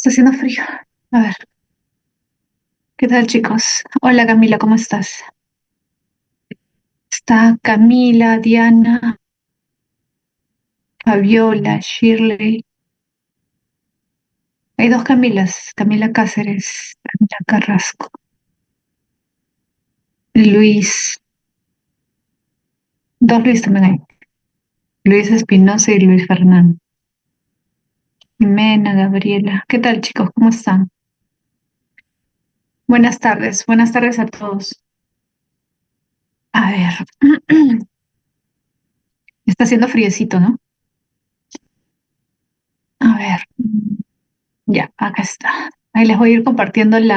Está haciendo frío. A ver, ¿qué tal, chicos? Hola, Camila, ¿cómo estás? Está Camila, Diana, Fabiola, Shirley. Hay dos Camilas, Camila Cáceres, Camila Carrasco, Luis, dos Luis también hay. Luis Espinosa y Luis Fernando. Jimena, Gabriela. ¿Qué tal, chicos? ¿Cómo están? Buenas tardes a todos. A ver, está haciendo friecito, ¿no? A ver, ya, acá está. Ahí les voy a ir compartiendo el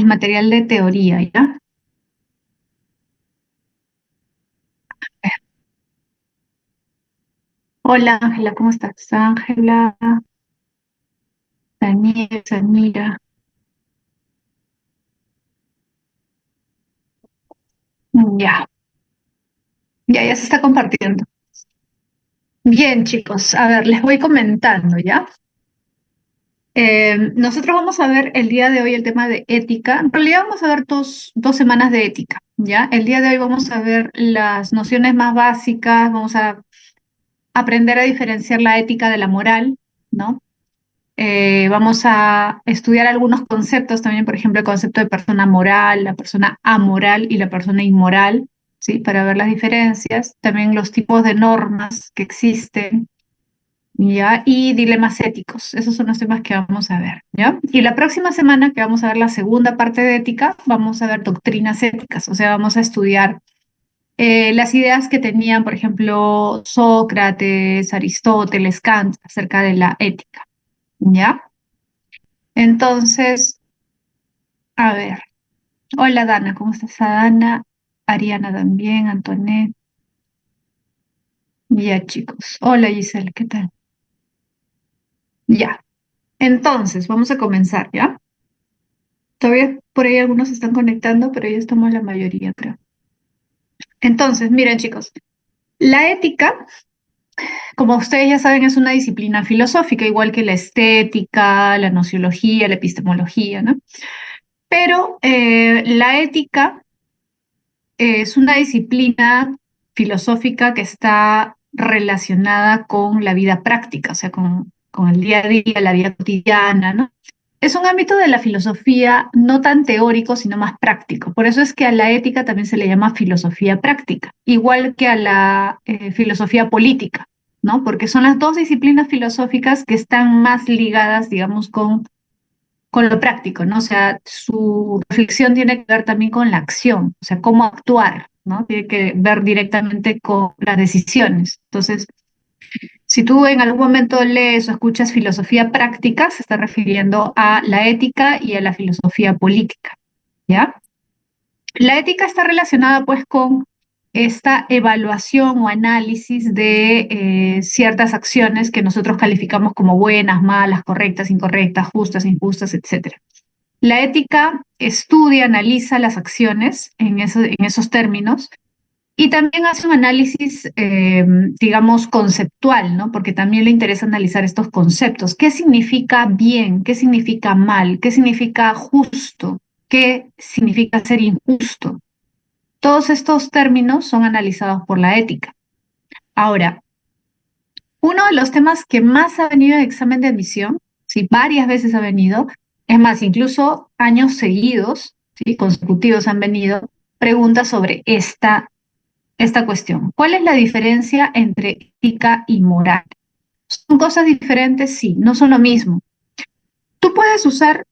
material de teoría, ¿ya? Hola Ángela, ¿cómo estás? Ángela, Daniel, Samira. Ya, ya se está compartiendo. Bien, chicos, a ver, les voy comentando, ¿ya? Nosotros vamos a ver el día de hoy el tema de ética. En realidad vamos a ver dos semanas de ética, ¿ya? El día de hoy vamos a ver las nociones más básicas, vamos a aprender a diferenciar la ética de la moral, ¿no? Vamos a estudiar algunos conceptos también, por ejemplo, el concepto de persona moral, la persona amoral y la persona inmoral, ¿sí? Para ver las diferencias, también los tipos de normas que existen, ¿ya? Y dilemas éticos, esos son los temas que vamos a ver, ¿ya? Y la próxima semana, que vamos a ver la segunda parte de ética, vamos a ver doctrinas éticas, o sea, vamos a estudiar las ideas que tenían, por ejemplo, Sócrates, Aristóteles, Kant acerca de la ética, ¿ya? Entonces, a ver. Hola Dana, ¿cómo estás, Dana? Ariana también, Antonet. Ya, chicos. Hola Giselle, ¿qué tal? Ya. Entonces, vamos a comenzar, ¿ya? Todavía por ahí algunos se están conectando, pero ya estamos la mayoría, creo. Entonces, miren, chicos, la ética, como ustedes ya saben, es una disciplina filosófica, igual que la estética, la nociología, la epistemología, ¿no? Pero la ética es una disciplina filosófica que está relacionada con la vida práctica, o sea, con el día a día, la vida cotidiana, ¿no? Es un ámbito de la filosofía no tan teórico, sino más práctico. Por eso es que a la ética también se le llama filosofía práctica, igual que a la filosofía política, ¿no? Porque son las dos disciplinas filosóficas que están más ligadas, digamos, con lo práctico, ¿no? O sea, su reflexión tiene que ver también con la acción, o sea, cómo actuar, ¿no? Tiene que ver directamente con las decisiones. Entonces, si tú en algún momento lees o escuchas filosofía práctica, se está refiriendo a la ética y a la filosofía política, ¿ya? La ética está relacionada pues con esta evaluación o análisis de ciertas acciones que nosotros calificamos como buenas, malas, correctas, incorrectas, justas, injustas, etcétera. La ética estudia, analiza las acciones en esos términos y también hace un análisis, digamos, conceptual, ¿no? Porque también le interesa analizar estos conceptos. ¿Qué significa bien? ¿Qué significa mal? ¿Qué significa justo? ¿Qué significa ser injusto? Todos estos términos son analizados por la ética. Ahora, uno de los temas que más ha venido en examen de admisión, sí, varias veces ha venido, es más, incluso años seguidos, sí, consecutivos han venido preguntas sobre esta cuestión. ¿Cuál es la diferencia entre ética y moral? ¿Son cosas diferentes? Sí, no son lo mismo. Tú puedes usar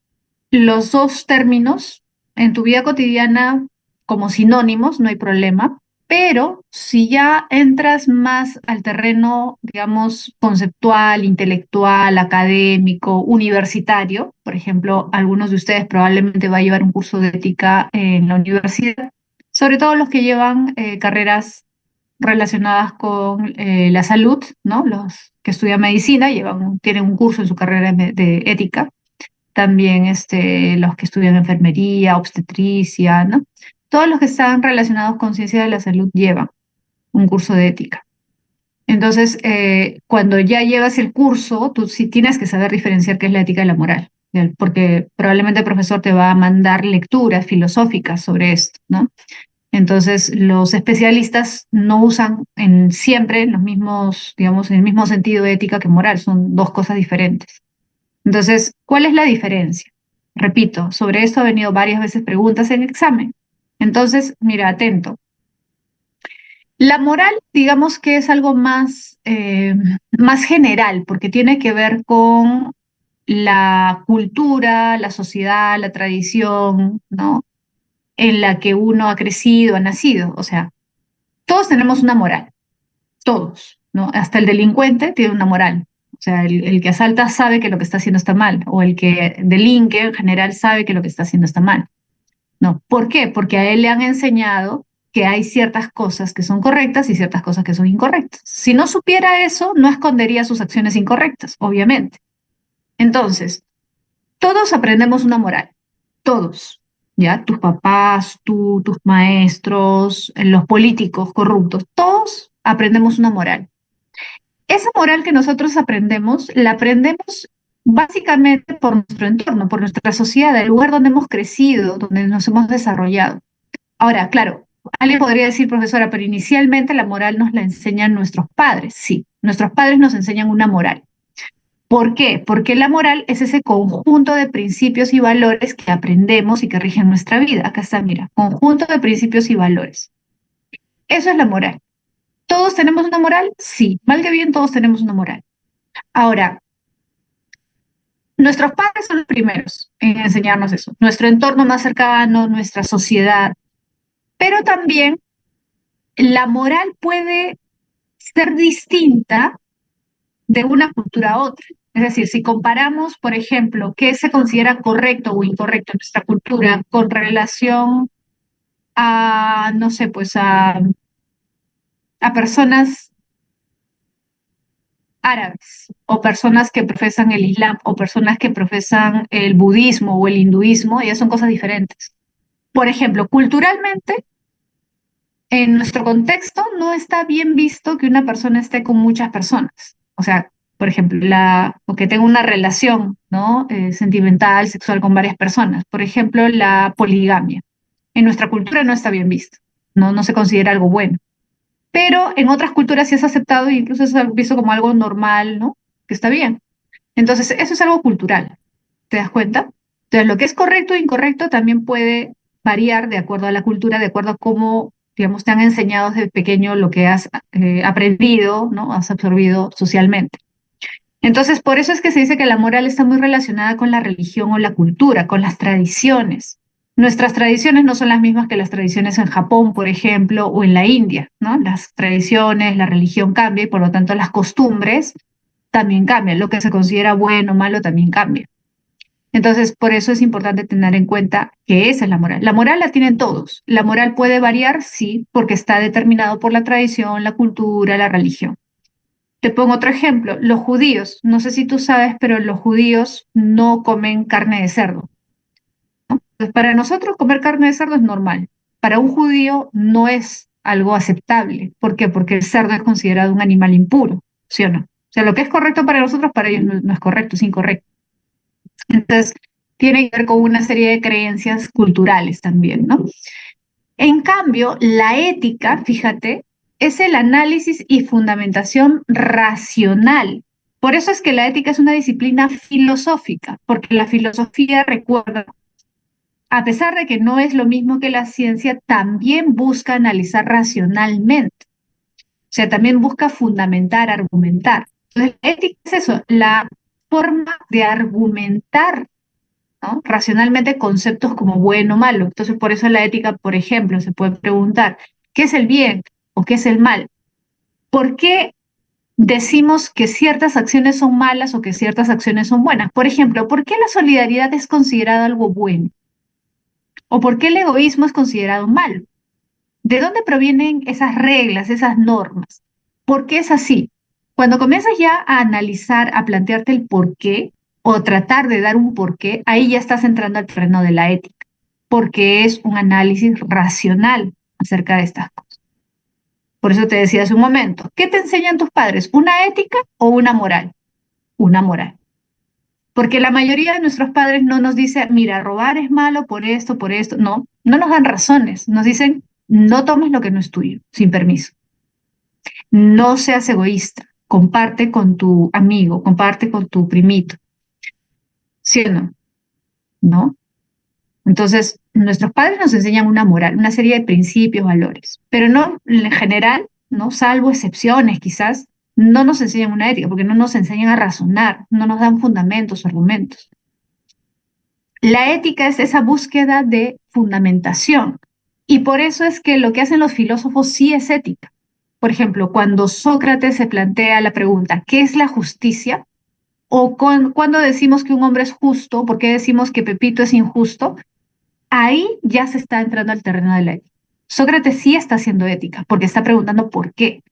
los dos términos en tu vida cotidiana como sinónimos, no hay problema, pero si ya entras más al terreno, digamos, conceptual, intelectual, académico, universitario, por ejemplo, algunos de ustedes probablemente va a llevar un curso de ética en la universidad, sobre todo los que llevan carreras relacionadas con la salud, ¿no? Los que estudian medicina tienen un curso en su carrera de ética, también los que estudian enfermería, obstetricia, ¿no? Todos los que están relacionados con ciencia de la salud llevan un curso de ética. Entonces, cuando ya llevas el curso, tú sí tienes que saber diferenciar qué es la ética y la moral, ¿ya? Porque probablemente el profesor te va a mandar lecturas filosóficas sobre esto, ¿no? Entonces, los especialistas no usan siempre los mismos, digamos, en el mismo sentido de ética que moral, son dos cosas diferentes. Entonces, ¿cuál es la diferencia? Repito, sobre esto ha venido varias veces preguntas en examen. Entonces, mira, atento. La moral, digamos que es algo más general, porque tiene que ver con la cultura, la sociedad, la tradición, ¿no? En la que uno ha crecido, ha nacido. O sea, todos tenemos una moral, todos, ¿no? Hasta el delincuente tiene una moral. O sea, el que asalta sabe que lo que está haciendo está mal, o el que delinque en general sabe que lo que está haciendo está mal. No, ¿por qué? Porque a él le han enseñado que hay ciertas cosas que son correctas y ciertas cosas que son incorrectas. Si no supiera eso, no escondería sus acciones incorrectas, obviamente. Entonces, todos aprendemos una moral, todos, ¿ya? Tus papás, tú, tus maestros, los políticos corruptos, todos aprendemos una moral. Esa moral que nosotros aprendemos, la aprendemos básicamente por nuestro entorno, por nuestra sociedad, el lugar donde hemos crecido, donde nos hemos desarrollado. Ahora, claro, alguien podría decir, profesora, pero inicialmente la moral nos la enseñan nuestros padres. Sí, nuestros padres nos enseñan una moral. ¿Por qué? Porque la moral es ese conjunto de principios y valores que aprendemos y que rigen nuestra vida. Acá está, mira, conjunto de principios y valores. Eso es la moral. ¿Todos tenemos una moral? Sí, mal que bien todos tenemos una moral. Ahora, nuestros padres son los primeros en enseñarnos eso, nuestro entorno más cercano, nuestra sociedad, pero también la moral puede ser distinta de una cultura a otra. Es decir, si comparamos, por ejemplo, qué se considera correcto o incorrecto en nuestra cultura con relación a, no sé, pues a personas árabes o personas que profesan el Islam o personas que profesan el budismo o el hinduismo, ya son cosas diferentes. Por ejemplo, culturalmente, en nuestro contexto no está bien visto que una persona esté con muchas personas. O sea, por ejemplo, o que tenga una relación, ¿no? Sentimental, sexual con varias personas. Por ejemplo, la poligamia. En nuestra cultura no está bien visto, no se considera algo bueno. Pero en otras culturas sí es aceptado e incluso es visto como algo normal, ¿no? Que está bien. Entonces, eso es algo cultural. ¿Te das cuenta? Entonces, lo que es correcto e incorrecto también puede variar de acuerdo a la cultura, de acuerdo a cómo, digamos, te han enseñado desde pequeño lo que has aprendido, ¿no? Has absorbido socialmente. Entonces, por eso es que se dice que la moral está muy relacionada con la religión o la cultura, con las tradiciones. Nuestras tradiciones no son las mismas que las tradiciones en Japón, por ejemplo, o en la India, ¿no? Las tradiciones, la religión cambia y por lo tanto las costumbres también cambian. Lo que se considera bueno o malo también cambia. Entonces, por eso es importante tener en cuenta que esa es la moral. La moral la tienen todos. La moral puede variar, sí, porque está determinado por la tradición, la cultura, la religión. Te pongo otro ejemplo. Los judíos, no sé si tú sabes, pero los judíos no comen carne de cerdo. Entonces, para nosotros comer carne de cerdo es normal. Para un judío no es algo aceptable. ¿Por qué? Porque el cerdo es considerado un animal impuro, ¿sí o no? O sea, lo que es correcto para nosotros, para ellos no es correcto, es incorrecto. Entonces, tiene que ver con una serie de creencias culturales también, ¿no? En cambio, la ética, fíjate, es el análisis y fundamentación racional. Por eso es que la ética es una disciplina filosófica, porque la filosofía, recuerda, a pesar de que no es lo mismo que la ciencia, también busca analizar racionalmente. O sea, también busca fundamentar, argumentar. Entonces, la ética es eso, la forma de argumentar, ¿no? Racionalmente conceptos como bueno o malo. Entonces, por eso la ética, por ejemplo, se puede preguntar, ¿qué es el bien o qué es el mal? ¿Por qué decimos que ciertas acciones son malas o que ciertas acciones son buenas? Por ejemplo, ¿por qué la solidaridad es considerada algo bueno? ¿O por qué el egoísmo es considerado malo? ¿De dónde provienen esas reglas, esas normas? ¿Por qué es así? Cuando comienzas ya a analizar, a plantearte el por qué o tratar de dar un por qué, ahí ya estás entrando al terreno de la ética, porque es un análisis racional acerca de estas cosas. Por eso te decía hace un momento, ¿qué te enseñan tus padres? ¿Una ética o una moral? Una moral. Porque la mayoría de nuestros padres no nos dice, mira, robar es malo por esto, por esto. No, no nos dan razones. Nos dicen, no tomes lo que no es tuyo, sin permiso. No seas egoísta. Comparte con tu amigo, comparte con tu primito. ¿Sí o no? ¿No? Entonces, nuestros padres nos enseñan una moral, una serie de principios, valores, pero no en general, ¿no? Salvo excepciones quizás, no nos enseñan una ética, porque no nos enseñan a razonar, no nos dan fundamentos, argumentos. La ética es esa búsqueda de fundamentación, y por eso es que lo que hacen los filósofos sí es ética. Por ejemplo, cuando Sócrates se plantea la pregunta, ¿qué es la justicia? O cuando decimos que un hombre es justo, ¿por qué decimos que Pepito es injusto? Ahí ya se está entrando al terreno de la ética. Sócrates sí está haciendo ética, porque está preguntando por qué.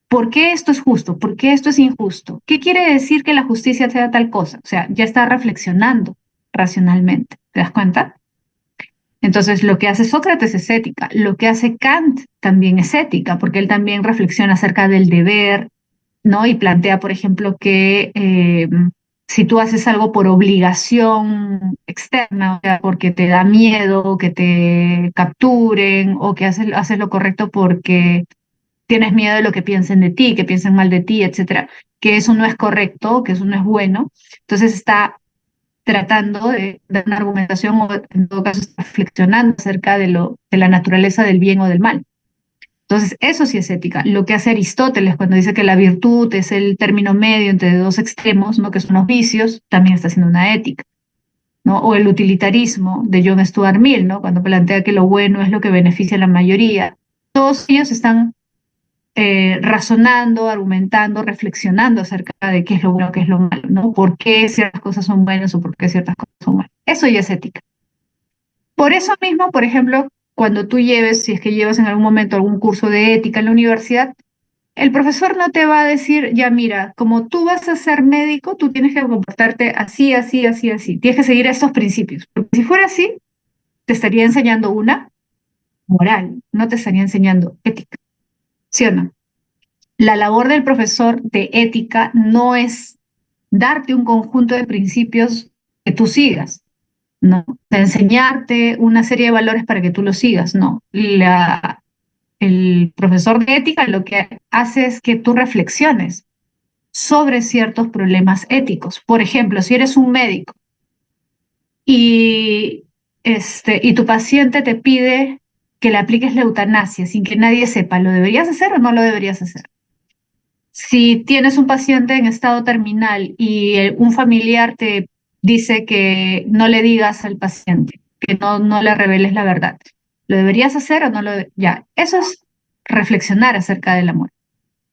¿Por qué esto es justo? ¿Por qué esto es injusto? ¿Qué quiere decir que la justicia sea tal cosa? O sea, ya está reflexionando racionalmente. ¿Te das cuenta? Entonces, lo que hace Sócrates es ética. Lo que hace Kant también es ética, porque él también reflexiona acerca del deber, ¿no? Y plantea, por ejemplo, que si tú haces algo por obligación externa, o sea, porque te da miedo que te capturen, o que haces lo correcto porque tienes miedo de lo que piensen de ti, que piensen mal de ti, etcétera, que eso no es correcto, que eso no es bueno. Entonces está tratando de dar una argumentación o en todo caso está reflexionando acerca de la naturaleza del bien o del mal. Entonces, eso sí es ética. Lo que hace Aristóteles cuando dice que la virtud es el término medio entre dos extremos, ¿no? Que son los vicios, también está haciendo una ética, ¿no? O el utilitarismo de John Stuart Mill, ¿no? Cuando plantea que lo bueno es lo que beneficia a la mayoría. Todos ellos están razonando, argumentando, reflexionando acerca de qué es lo bueno, qué es lo malo, ¿no? ¿Por qué ciertas cosas son buenas o por qué ciertas cosas son malas? Eso ya es ética. Por eso mismo, por ejemplo, cuando tú lleves, si es que llevas en algún momento algún curso de ética en la universidad, el profesor no te va a decir, ya mira, como tú vas a ser médico, tú tienes que comportarte así, así, así, así. Tienes que seguir estos principios. Porque si fuera así, te estaría enseñando una moral, no te estaría enseñando ética. ¿Sí o no? La labor del profesor de ética no es darte un conjunto de principios que tú sigas, no, de enseñarte una serie de valores para que tú los sigas, no. El profesor de ética lo que hace es que tú reflexiones sobre ciertos problemas éticos. Por ejemplo, si eres un médico y, y tu paciente te pide que le apliques la eutanasia sin que nadie sepa, ¿lo deberías hacer o no lo deberías hacer? Si tienes un paciente en estado terminal y un familiar te dice que no le digas al paciente, que no le reveles la verdad, ¿lo deberías hacer o no lo? Ya, eso es reflexionar acerca de la moral.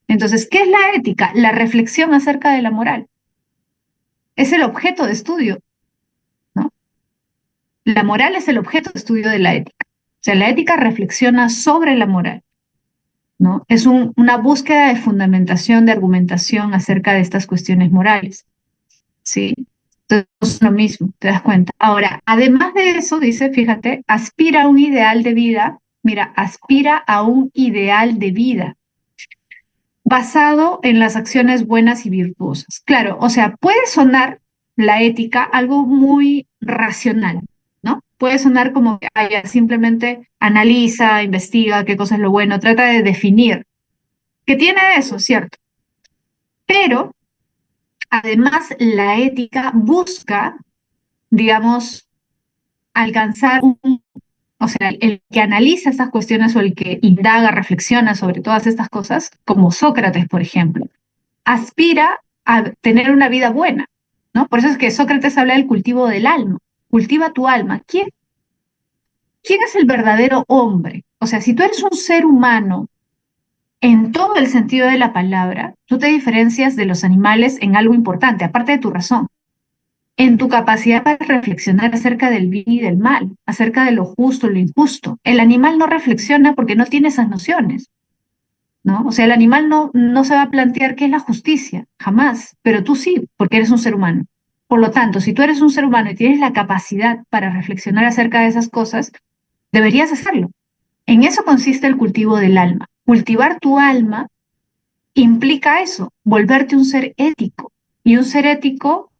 Entonces, ¿qué es la ética? La reflexión acerca de la moral. Es el objeto de estudio, ¿no? La moral es el objeto de estudio de la ética. O sea, la ética reflexiona sobre la moral, ¿no? Es una búsqueda de fundamentación, de argumentación acerca de estas cuestiones morales. ¿Sí? Entonces, es lo mismo, te das cuenta. Ahora, además de eso, dice, fíjate, aspira a un ideal de vida, mira, aspira a un ideal de vida basado en las acciones buenas y virtuosas. Claro, o sea, puede sonar la ética algo muy racional, ¿no? Puede sonar como que simplemente analiza, investiga qué cosa es lo bueno, trata de definir, que tiene eso, ¿cierto? Pero además la ética busca, digamos, alcanzar o sea, el que analiza estas cuestiones o el que indaga, reflexiona sobre todas estas cosas, como Sócrates, por ejemplo, aspira a tener una vida buena, ¿no? Por eso es que Sócrates habla del cultivo del alma. Cultiva tu alma. ¿Quién es el verdadero hombre? O sea, si tú eres un ser humano en todo el sentido de la palabra, tú te diferencias de los animales en algo importante, aparte de tu razón, en tu capacidad para reflexionar acerca del bien y del mal, acerca de lo justo y lo injusto. El animal no reflexiona porque no tiene esas nociones, ¿no? O sea, el animal no se va a plantear qué es la justicia, jamás, pero tú sí, porque eres un ser humano. Por lo tanto, si tú eres un ser humano y tienes la capacidad para reflexionar acerca de esas cosas, deberías hacerlo. En eso consiste el cultivo del alma. cultivar tu alma implica eso, volverte un ser ético. Y un ser ético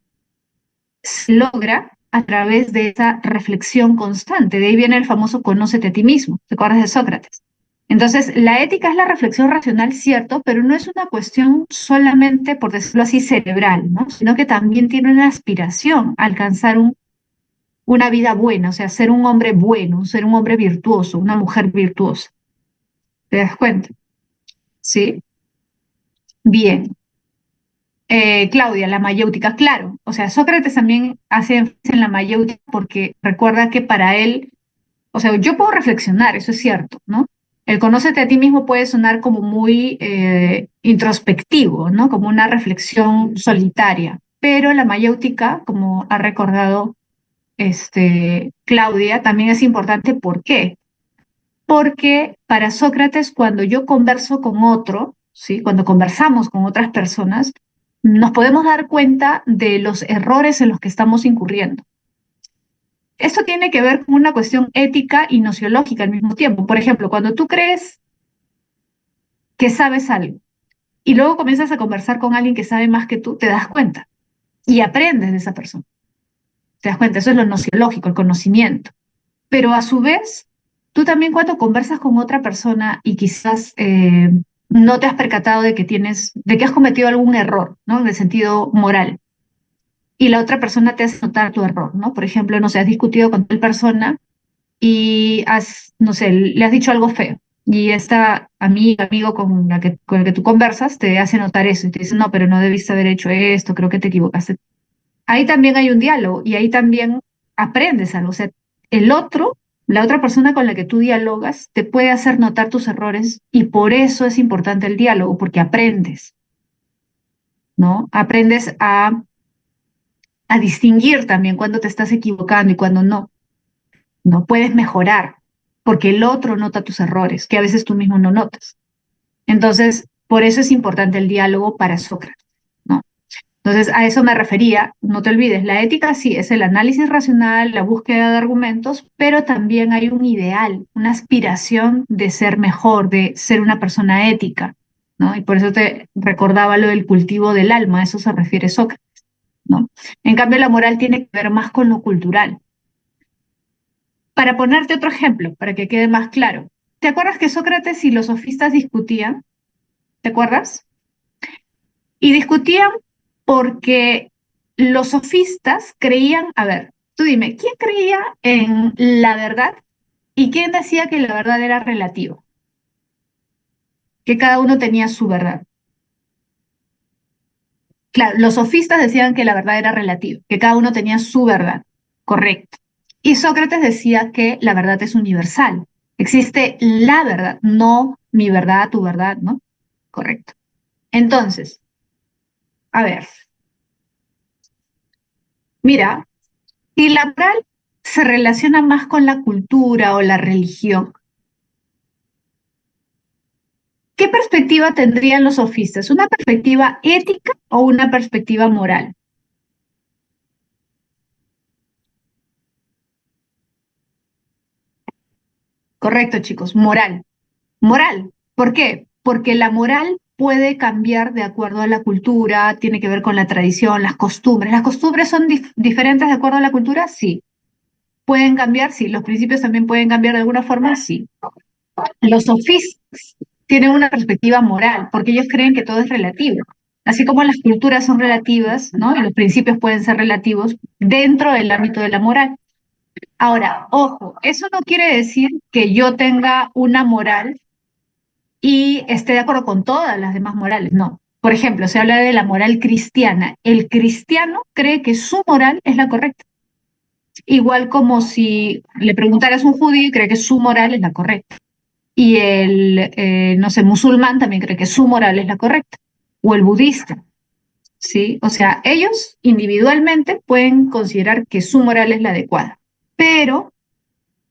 se logra a través de esa reflexión constante. De ahí viene el famoso conócete a ti mismo. ¿Te acuerdas de Sócrates? Entonces, la ética es la reflexión racional, cierto, pero no es una cuestión solamente, por decirlo así, cerebral, ¿no? Sino que también tiene una aspiración a alcanzar una vida buena, o sea, ser un hombre bueno, ser un hombre virtuoso, una mujer virtuosa. ¿Te das cuenta? Sí. Bien. Claudia, la mayéutica, claro. O sea, Sócrates también hace énfasis en la mayéutica porque recuerda que para él, o sea, yo puedo reflexionar, eso es cierto, ¿no? El conócete a ti mismo puede sonar como muy introspectivo, ¿no? Como una reflexión solitaria. Pero la mayéutica, como ha recordado Claudia, también es importante. ¿Por qué? Porque para Sócrates, cuando yo converso con otro, ¿sí? Cuando conversamos con otras personas, nos podemos dar cuenta de los errores en los que estamos incurriendo. Esto tiene que ver con una cuestión ética y nociológica al mismo tiempo. Por ejemplo, cuando tú crees que sabes algo y luego comienzas a conversar con alguien que sabe más que tú, te das cuenta y aprendes de esa persona. Te das cuenta, eso es lo nociológico, el conocimiento. Pero a su vez, tú también cuando conversas con otra persona y quizás no te has percatado de que has cometido algún error, ¿no? En el sentido moral, y la otra persona te hace notar tu error, ¿no? Por ejemplo, no sé, has discutido con tal persona y no sé, le has dicho algo feo. Y esta amigo con el que tú conversas te hace notar eso y te dice, no, pero no debiste haber hecho esto, creo que te equivocaste. Ahí también hay un diálogo y ahí también aprendes algo. O sea, el otro, la otra persona con la que tú dialogas, te puede hacer notar tus errores y por eso es importante el diálogo, porque aprendes, ¿no? Aprendes a distinguir también cuando te estás equivocando y cuando no. No puedes mejorar, porque el otro nota tus errores, que a veces tú mismo no notas. Entonces, por eso es importante el diálogo para Sócrates, ¿no? Entonces, a eso me refería, no te olvides, la ética sí es el análisis racional, la búsqueda de argumentos, pero también hay un ideal, una aspiración de ser mejor, de ser una persona ética, ¿no? Y por eso te recordaba lo del cultivo del alma, a eso se refiere Sócrates, ¿no? En cambio, la moral tiene que ver más con lo cultural. Para ponerte otro ejemplo, para que quede más claro, ¿te acuerdas que Sócrates y los sofistas discutían? ¿Te acuerdas? Y discutían porque los sofistas creían, a ver, tú dime, ¿quién creía en la verdad y quién decía que la verdad era relativa? Que cada uno tenía su verdad. Claro, los sofistas decían que la verdad era relativa, que cada uno tenía su verdad, correcto. Y Sócrates decía que la verdad es universal. Existe la verdad, no mi verdad, tu verdad, ¿no? Correcto. Entonces, a ver, mira, si la moral se relaciona más con la cultura o la religión, ¿qué perspectiva tendrían los sofistas? ¿Una perspectiva ética o una perspectiva moral? Correcto, chicos, moral. Moral. ¿Por qué? Porque la moral puede cambiar de acuerdo a la cultura, tiene que ver con la tradición, las costumbres. ¿Las costumbres son diferentes de acuerdo a la cultura? Sí. ¿Pueden cambiar? Sí. ¿Los principios también pueden cambiar de alguna forma? Sí. Los sofistas tienen una perspectiva moral, porque ellos creen que todo es relativo. Así como las culturas son relativas, ¿no? Y los principios pueden ser relativos dentro del ámbito de la moral. Ahora, ojo, eso no quiere decir que yo tenga una moral y esté de acuerdo con todas las demás morales, no. Por ejemplo, se habla de la moral cristiana. El cristiano cree que su moral es la correcta. Igual como si le preguntaras a un judío y cree que su moral es la correcta. Y no sé, musulmán también cree que su moral es la correcta. O el budista, ¿sí? O sea, ellos individualmente pueden considerar que su moral es la adecuada. Pero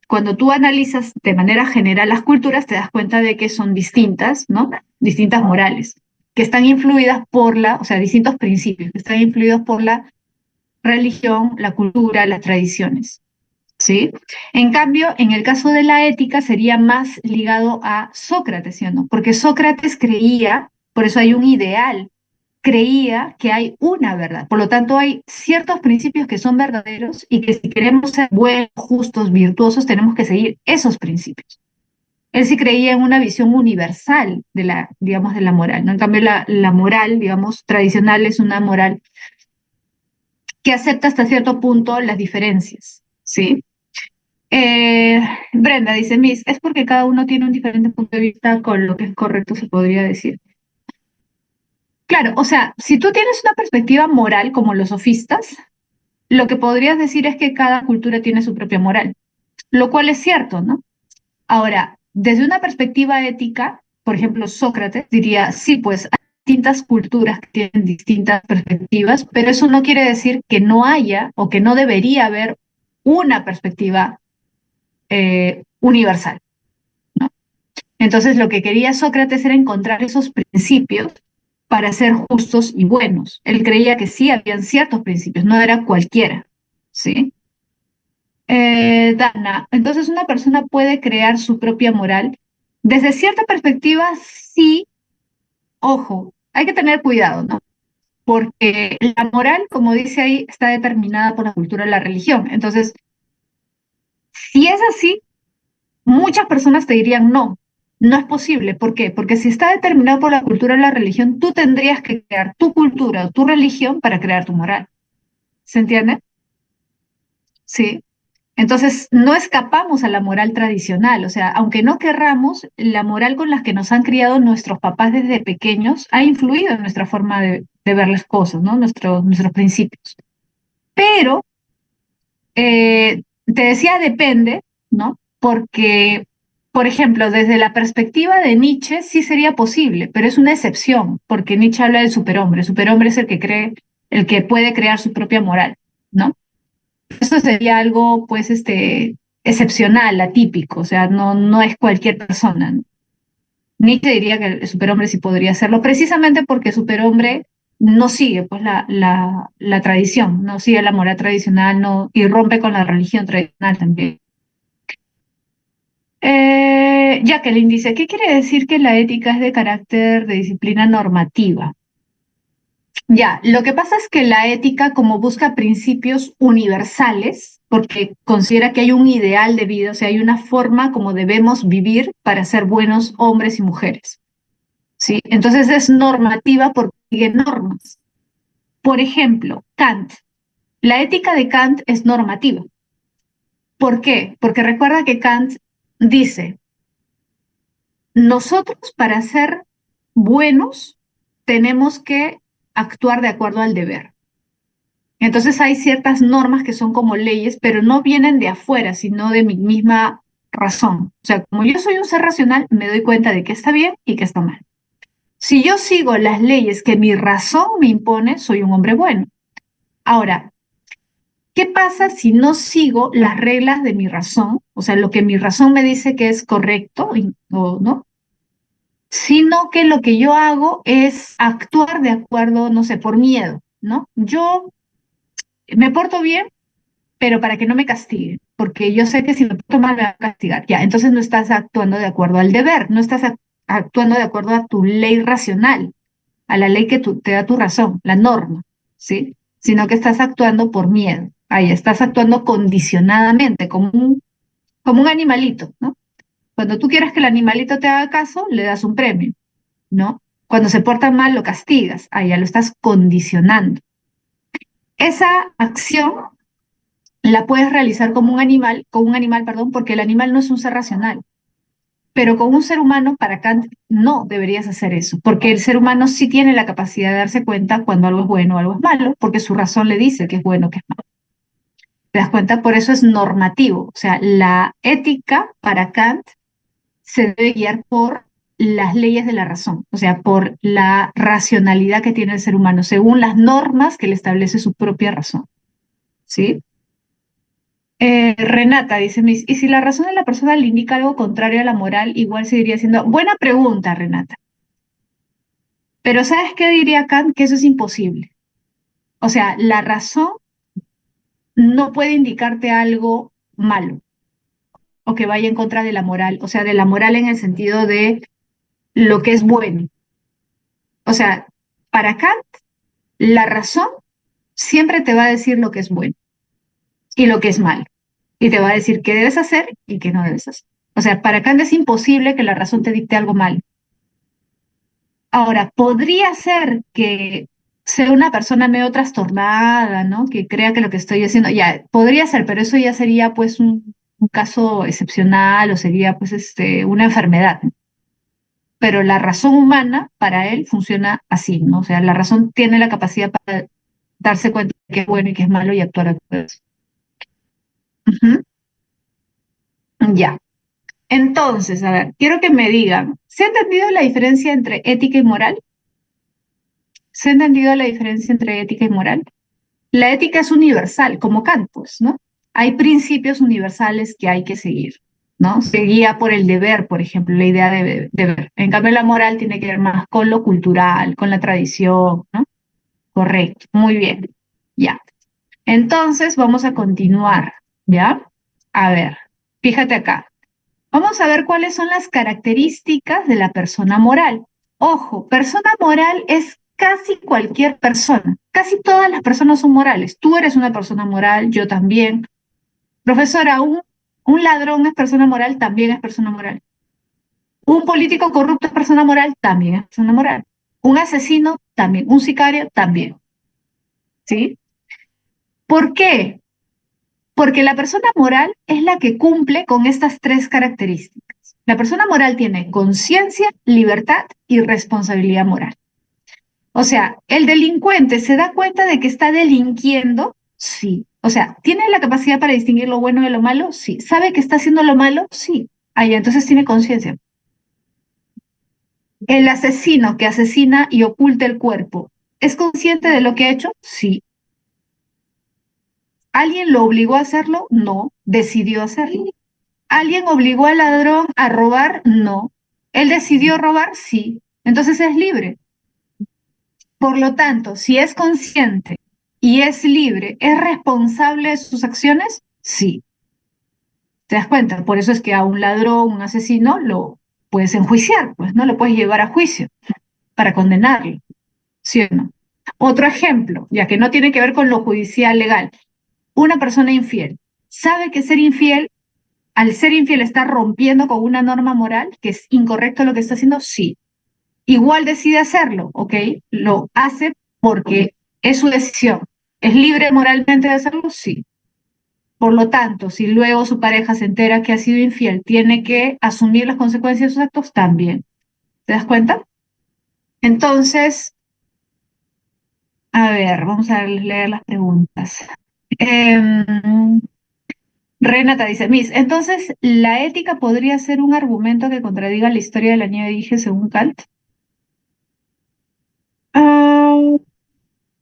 cuando tú analizas de manera general las culturas, te das cuenta de que son distintas, ¿no? Distintas morales, que están influidas o sea, distintos principios, que están influidos por la religión, la cultura, las tradiciones. ¿sí? En cambio, en el caso de la ética sería más ligado a Sócrates, ¿sí o no? Porque Sócrates creía, por eso hay un ideal, creía que hay una verdad. Por lo tanto, hay ciertos principios que son verdaderos y que si queremos ser buenos, justos, virtuosos, tenemos que seguir esos principios. Él sí creía en una visión universal de la, digamos, de la moral, ¿no? En cambio, la moral, digamos, tradicional es una moral que acepta hasta cierto punto las diferencias, ¿sí? Eh, Brenda dice, Miss, es porque cada uno tiene un diferente punto de vista con lo que es correcto, se podría decir. Claro, o sea, si tú tienes una perspectiva moral como los sofistas, lo que podrías decir es que cada cultura tiene su propia moral, lo cual es cierto, ¿no? Ahora, desde una perspectiva ética, por ejemplo, Sócrates diría, sí, pues hay distintas culturas que tienen distintas perspectivas, pero eso no quiere decir que no haya o que no debería haber una perspectiva universal, ¿no? Entonces, lo que quería Sócrates era encontrar esos principios para ser justos y buenos. Él creía que sí habían ciertos principios, no era cualquiera, ¿sí? Dana, entonces una persona puede crear su propia moral. Desde cierta perspectiva, sí, ojo, hay que tener cuidado, ¿no? Porque la moral, como dice ahí, está determinada por la cultura y la religión. Entonces, si es así, muchas personas te dirían no, no es posible. ¿Por qué? Porque si está determinado por la cultura y la religión, tú tendrías que crear tu cultura o tu religión para crear tu moral. ¿Se entiende? Sí. Entonces, no escapamos a la moral tradicional, o sea, aunque no querramos, la moral con la que nos han criado nuestros papás desde pequeños ha influido en nuestra forma de ver las cosas, ¿no? Nuestros principios. Pero, te decía depende, ¿no? Porque, por ejemplo, desde la perspectiva de Nietzsche sí sería posible, pero es una excepción, porque Nietzsche habla del superhombre. El superhombre es el que cree, el que puede crear su propia moral, ¿no? Eso sería algo, pues, excepcional, atípico, o sea, no, no es cualquier persona, ¿no? Nietzsche diría que el superhombre sí podría hacerlo, precisamente porque el superhombre no sigue, pues, la tradición, no sigue la moral tradicional, no, y rompe con la religión tradicional también. Jacqueline dice, ¿qué quiere decir que la ética es de carácter de disciplina normativa? Ya, lo que pasa es que la ética, como busca principios universales, porque considera que hay un ideal de vida, o sea, hay una forma como debemos vivir para ser buenos hombres y mujeres, ¿sí? Entonces es normativa porque sigue normas. Por ejemplo, Kant. La ética de Kant es normativa. ¿Por qué? Porque recuerda que Kant dice, nosotros para ser buenos tenemos que actuar de acuerdo al deber. Entonces hay ciertas normas que son como leyes, pero no vienen de afuera, sino de mi misma razón. O sea, como yo soy un ser racional, me doy cuenta de qué está bien y qué está mal. Si yo sigo las leyes que mi razón me impone, soy un hombre bueno. Ahora, ¿qué pasa si no sigo las reglas de mi razón? O sea, lo que mi razón me dice que es correcto o no, sino que lo que yo hago es actuar de acuerdo, no sé, por miedo, ¿no? Yo me porto bien pero para que no me castiguen, porque yo sé que si me porto mal me va a castigar. Ya, entonces no estás actuando de acuerdo al deber, no estás actuando de acuerdo a tu ley racional, a la ley que te da tu razón, la norma, ¿sí? Sino que estás actuando por miedo. Ahí estás actuando condicionadamente, como un animalito, ¿no? Cuando tú quieres que el animalito te haga caso, le das un premio, ¿no? Cuando se porta mal, lo castigas. Ahí ya lo estás condicionando. Esa acción la puedes realizar como un animal, con un animal, perdón, porque el animal no es un ser racional. Pero con un ser humano, para Kant, no deberías hacer eso, porque el ser humano sí tiene la capacidad de darse cuenta cuando algo es bueno o algo es malo, porque su razón le dice que es bueno o que es malo. ¿Te das cuenta? Por eso es normativo. O sea, la ética para Kant se debe guiar por las leyes de la razón, o sea, por la racionalidad que tiene el ser humano, según las normas que le establece su propia razón. ¿Sí? Renata dice, ¿y si la razón de la persona le indica algo contrario a la moral, igual seguiría siendo? Buena pregunta, Renata. Pero ¿sabes qué diría Kant? Que eso es imposible. O sea, la razón no puede indicarte algo. malo o que vaya en contra de la moral, o sea, de la moral en el sentido de lo que es bueno. O sea, para Kant, la razón siempre te va a decir lo que es bueno y lo que es malo. Y te va a decir qué debes hacer y qué no debes hacer. O sea, para Kant es imposible que la razón te dicte algo malo. Ahora, podría ser que sea una persona medio trastornada, ¿no? Que crea que lo que estoy haciendo, ya, podría ser, pero eso ya sería pues un caso excepcional o sería pues una enfermedad. Pero la razón humana para él funciona así, ¿no? O sea, la razón tiene la capacidad para darse cuenta de qué es bueno y qué es malo y actuar acorde a eso. Ujú. Ya. Entonces, a ver, quiero que me digan, ¿se ha entendido la diferencia entre ética y moral? ¿Se ha entendido la diferencia entre ética y moral? La ética es universal, como Kant, pues, ¿no? Hay principios universales que hay que seguir, ¿no? Se guía por el deber, por ejemplo, la idea de deber. En cambio, la moral tiene que ver más con lo cultural, con la tradición, ¿no? Correcto, muy bien. Ya. Entonces, vamos a continuar, ¿ya? A ver, fíjate acá. Vamos a ver cuáles son las características de la persona moral. Ojo, persona moral es casi cualquier persona. Casi todas las personas son morales. Tú eres una persona moral, yo también. Profesora, un ladrón es persona moral, también es persona moral. Un político corrupto es persona moral, también es persona moral. Un asesino, también. Un sicario, también. ¿Sí? ¿Por qué? Porque la persona moral es la que cumple con estas tres características. La persona moral tiene conciencia, libertad y responsabilidad moral. O sea, el delincuente se da cuenta de que está delinquiendo, sí. O sea, ¿tiene la capacidad para distinguir lo bueno de lo malo? Sí. ¿Sabe que está haciendo lo malo? Sí. Ah, ya, entonces tiene conciencia. El asesino que asesina y oculta el cuerpo, ¿es consciente de lo que ha hecho? Sí. ¿Alguien lo obligó a hacerlo? No, decidió hacerlo. ¿Alguien obligó al ladrón a robar? No. ¿Él decidió robar? Sí. Entonces es libre. Por lo tanto, si es consciente y es libre, ¿es responsable de sus acciones? Sí. ¿Te das cuenta? Por eso es que a un ladrón, un asesino, lo puedes enjuiciar, pues no lo puedes llevar a juicio para condenarlo, ¿sí o no? Otro ejemplo, ya que no tiene que ver con lo judicial legal. Una persona infiel sabe que ser infiel, al ser infiel, está rompiendo con una norma moral, que es incorrecto lo que está haciendo, sí. Igual decide hacerlo, ¿ok? Lo hace porque es su decisión. ¿Es libre moralmente de hacerlo? Sí. Por lo tanto, si luego su pareja se entera que ha sido infiel, tiene que asumir las consecuencias de sus actos también. ¿Te das cuenta? Entonces, a ver, vamos a leer las preguntas. Em, Renata dice, Miss, entonces, ¿la ética podría ser un argumento que contradiga la historia de la nieve dije según Kant? Ah,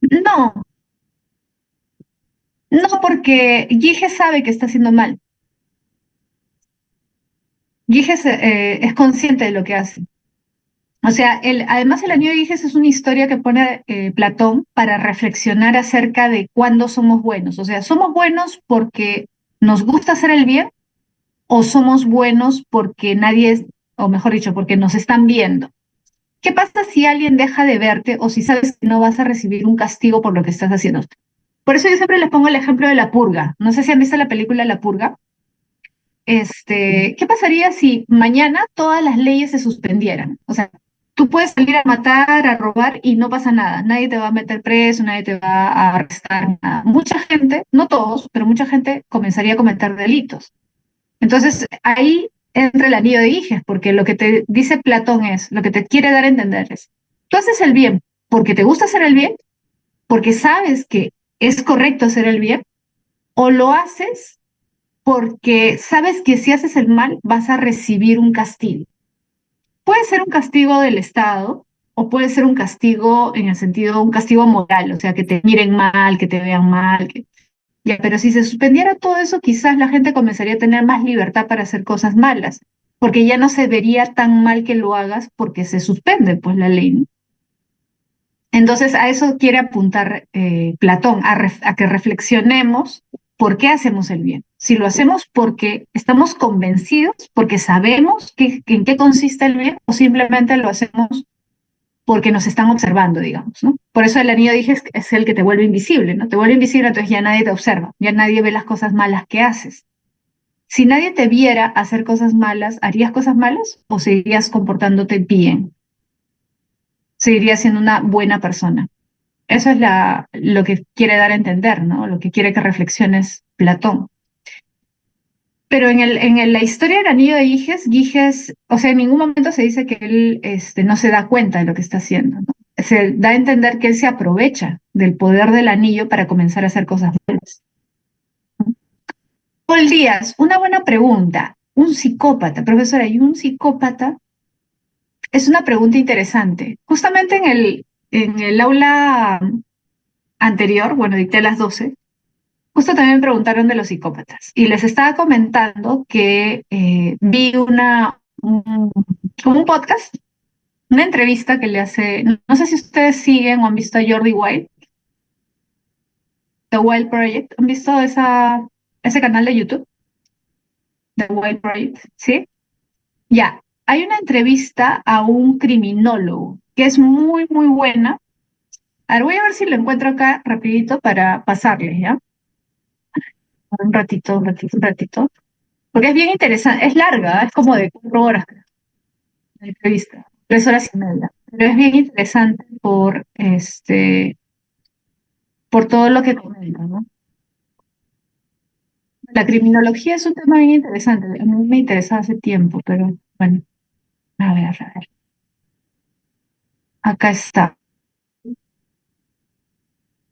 no, no, porque Gige sabe que está haciendo mal. Giges es consciente de lo que hace. O sea, además el anillo de Giges es una historia que pone Platón para reflexionar acerca de cuándo somos buenos. O sea, ¿somos buenos porque nos gusta hacer el bien o somos buenos porque nadie es, o mejor dicho, porque nos están viendo? ¿Qué pasa si alguien deja de verte o si sabes que no vas a recibir un castigo por lo que estás haciendo? Por eso yo siempre les pongo el ejemplo de La Purga. No sé si han visto la película La Purga. ¿Qué pasaría si mañana todas las leyes se suspendieran? O sea, tú puedes salir a matar, a robar y no pasa nada. Nadie te va a meter preso, nadie te va a arrestar, nada. Mucha gente, no todos, pero mucha gente comenzaría a cometer delitos. Entonces, ahí entra el anillo de Giges, porque lo que te dice Platón es, lo que te quiere dar a entender es, tú haces el bien porque te gusta hacer el bien, porque sabes que es correcto hacer el bien, o lo haces porque sabes que si haces el mal vas a recibir un castigo. Puede ser un castigo del Estado o puede ser un castigo en el sentido, un castigo moral, o sea, que te miren mal, que te vean mal. Ya, pero si se suspendiera todo eso, quizás la gente comenzaría a tener más libertad para hacer cosas malas, porque ya no se vería tan mal que lo hagas porque se suspende pues la ley, ¿no? Entonces a eso quiere apuntar Platón, a que reflexionemos por qué hacemos el bien. Si lo hacemos porque estamos convencidos, porque sabemos en qué consiste el bien, o simplemente lo hacemos porque nos están observando, digamos, ¿no? Por eso el anillo dije es el que te vuelve invisible, ¿no? Te vuelve invisible, entonces ya nadie te observa, ya nadie ve las cosas malas que haces. Si nadie te viera hacer cosas malas, ¿harías cosas malas o seguirías comportándote bien? Seguirías siendo una buena persona. Eso es lo que quiere dar a entender, ¿no? Lo que quiere que reflexiones Platón. Pero la historia del anillo de Giges, o sea, en ningún momento se dice que él no se da cuenta de lo que está haciendo, ¿no? Se da a entender que él se aprovecha del poder del anillo para comenzar a hacer cosas buenas. Paul Díaz, una buena pregunta. Un psicópata, profesora, ¿y un psicópata? Es una pregunta interesante. Justamente en el aula anterior, bueno, dicté a las 12, justo también me preguntaron de los psicópatas y les estaba comentando que vi como un podcast, una entrevista que le hace, no sé si ustedes siguen o han visto a Jordi Wild, The Wild Project, ¿han visto ese canal de YouTube, The Wild Project? ¿Sí? Ya, hay una entrevista a un criminólogo que es muy, muy buena. A ver, voy a ver si lo encuentro acá rapidito para pasarles, ¿ya? Un ratito, un ratito, un ratito. Porque es bien interesante, es larga, es como de 4 horas la entrevista, 3 horas y media. Pero es bien interesante por todo lo que comenta, ¿no? La criminología es un tema bien interesante. A mí me interesaba hace tiempo, pero bueno, a ver. Acá está.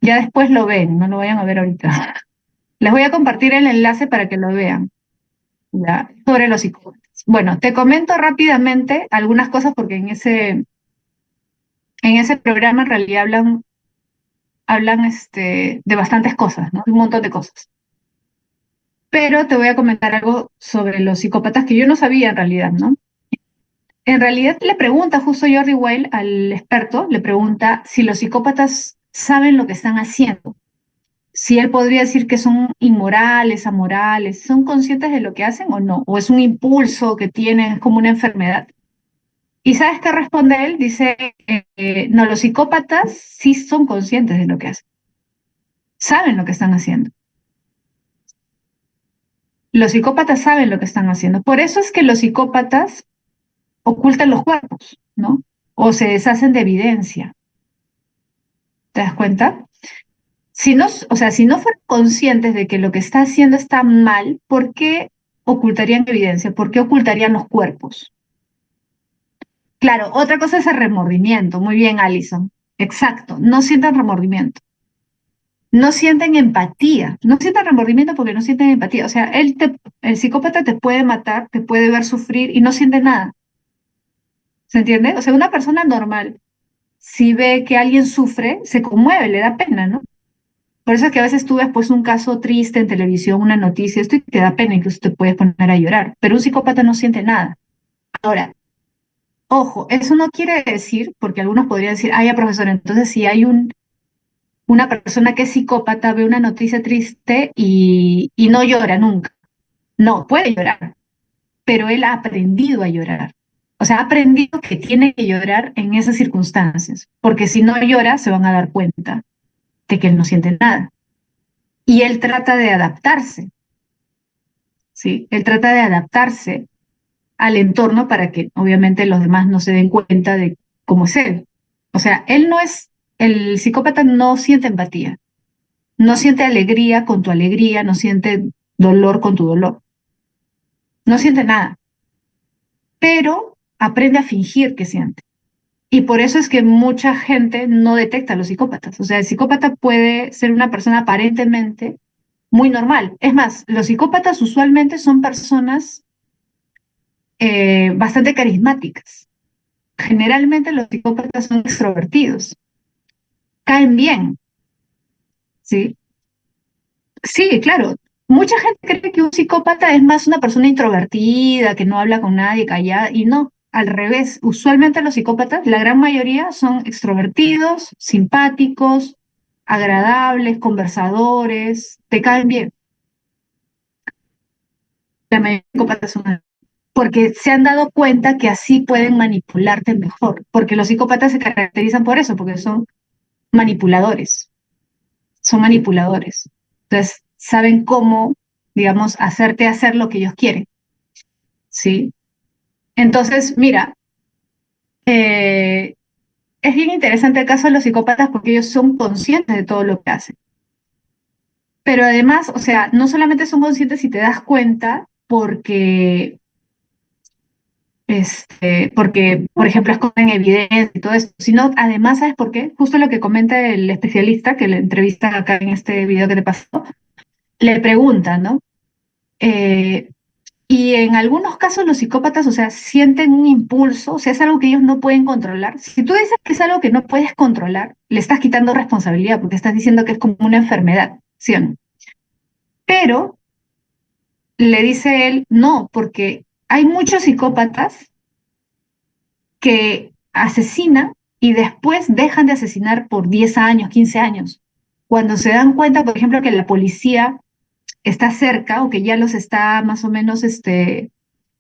Ya después lo ven, no lo vayan a ver ahorita. Les voy a compartir el enlace para que lo vean, ¿ya? Sobre los psicópatas. Bueno, te comento rápidamente algunas cosas porque en ese programa en realidad hablan de bastantes cosas, ¿no? Un montón de cosas. Pero te voy a comentar algo sobre los psicópatas que yo no sabía en realidad, ¿no? En realidad le pregunta justo Jordi Weil al experto, le pregunta si los psicópatas saben lo que están haciendo, si él podría decir que son inmorales, amorales, son conscientes de lo que hacen o no, o es un impulso que tienen, es como una enfermedad. ¿Y sabes qué responde él? Dice, no, los psicópatas sí son conscientes de lo que hacen, saben lo que están haciendo. Los psicópatas saben lo que están haciendo. Por eso es que los psicópatas ocultan los cuerpos, ¿no? O se deshacen de evidencia. ¿Te das cuenta? Si no, o sea, si no fueran conscientes de que lo que está haciendo está mal, ¿por qué ocultarían evidencia? ¿Por qué ocultarían los cuerpos? Claro, otra cosa es el remordimiento. Muy bien, Alison. Exacto, no sientan remordimiento. No sienten empatía. No sienten remordimiento porque no sienten empatía. O sea, el psicópata te puede matar, te puede ver sufrir y no siente nada. ¿Se entiende? O sea, una persona normal, si ve que alguien sufre, se conmueve, le da pena, ¿no? Por eso es que a veces tú ves pues un caso triste en televisión, una noticia, esto y te da pena, incluso te puedes poner a llorar. Pero un psicópata no siente nada. Ahora, ojo, eso no quiere decir, porque algunos podrían decir, ya profesor, entonces si hay una persona que es psicópata, ve una noticia triste y no llora nunca. No, puede llorar, pero él ha aprendido a llorar. O sea, ha aprendido que tiene que llorar en esas circunstancias, porque si no llora se van a dar cuenta de que él no siente nada. Y él trata de adaptarse, ¿sí? Él trata de adaptarse al entorno para que obviamente los demás no se den cuenta de cómo es él. O sea, el psicópata no siente empatía, no siente alegría con tu alegría, no siente dolor con tu dolor, no siente nada, pero aprende a fingir que siente. Y por eso es que mucha gente no detecta a los psicópatas. O sea, el psicópata puede ser una persona aparentemente muy normal. Es más, los psicópatas usualmente son personas bastante carismáticas. Generalmente los psicópatas son extrovertidos, caen bien, ¿sí? Sí, claro. Mucha gente cree que un psicópata es más una persona introvertida, que no habla con nadie, callada, y no, al revés. Usualmente los psicópatas, la gran mayoría son extrovertidos, simpáticos, agradables, conversadores, te caen bien. La mayoría de psicópatas son así, porque se han dado cuenta que así pueden manipularte mejor, porque los psicópatas se caracterizan por eso, porque manipuladores, son manipuladores. Entonces, saben cómo, digamos, hacerte hacer lo que ellos quieren, ¿sí? Entonces, mira, es bien interesante el caso de los psicópatas porque ellos son conscientes de todo lo que hacen. Pero además, o sea, no solamente son conscientes si te das cuenta porque, por ejemplo, esconden evidencia y todo eso, sino además, ¿sabes por qué? Justo lo que comenta el especialista que le entrevista acá en este video que te pasó, le pregunta, ¿no? Eh, y en algunos casos los psicópatas, o sea, sienten un impulso, o sea, es algo que ellos no pueden controlar. Si tú dices que es algo que no puedes controlar, le estás quitando responsabilidad porque estás diciendo que es como una enfermedad, ¿sí o no? Pero le dice él, no, porque hay muchos psicópatas que asesinan y después dejan de asesinar por 10 años, 15 años. Cuando se dan cuenta, por ejemplo, que la policía está cerca o que ya los está más o menos, que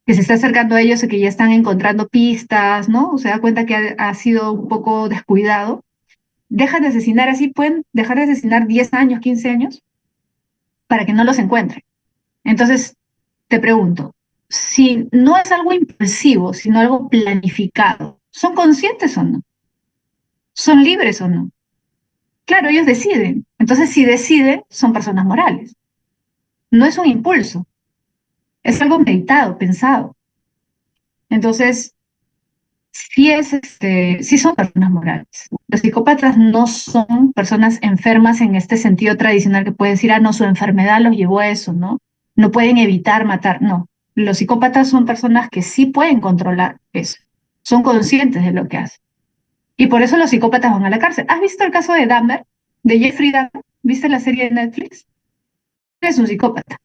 se está acercando a ellos y que ya están encontrando pistas, ¿no? O se da cuenta que ha sido un poco descuidado, dejan de asesinar, así pueden dejar de asesinar 10 años, 15 años, para que no los encuentren. Entonces, te pregunto, si no es algo impulsivo, sino algo planificado, ¿son conscientes o no? ¿Son libres o no? Claro, ellos deciden. Entonces, si deciden, son personas morales. No es un impulso, es algo meditado, pensado. Entonces, sí son personas morales. Los psicópatas no son personas enfermas en este sentido tradicional que puede decir, ah, no, su enfermedad los llevó a eso, ¿no? No pueden evitar matar, no. Los psicópatas son personas que sí pueden controlar eso, son conscientes de lo que hacen. Y por eso los psicópatas van a la cárcel. ¿Has visto el caso de Dahmer, de Jeffrey Dahmer? ¿Viste la serie de Netflix? Es un psicópata,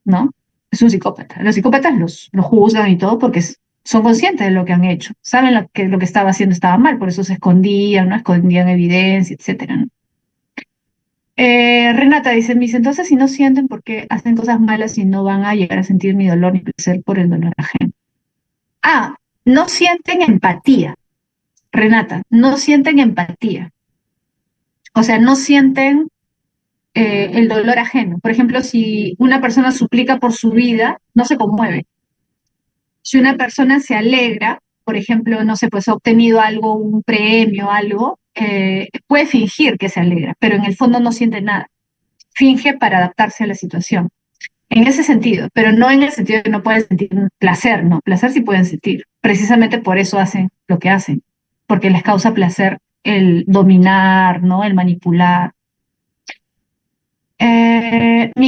¿no? Es un psicópata. Los psicópatas los juzgan y todo porque son conscientes de lo que han hecho. Saben lo que estaba haciendo estaba mal, por eso se escondían, ¿no? Escondían evidencia, etcétera, ¿no? Renata dice, mis entonces si no sienten por qué hacen cosas malas y no van a llegar a sentir ni dolor ni placer por el dolor ajeno. Ah, no sienten empatía, Renata, no sienten empatía. O sea, no sienten el dolor ajeno. Por ejemplo, si una persona suplica por su vida, no se conmueve. Si una persona se alegra, por ejemplo, no sé, pues ha obtenido algo, un premio, algo, puede fingir que se alegra, pero en el fondo no siente nada. Finge para adaptarse a la situación. En ese sentido, pero no en el sentido de que no pueden sentir placer, no, placer sí pueden sentir. Precisamente por eso hacen lo que hacen, porque les causa placer el dominar, ¿no? El manipular.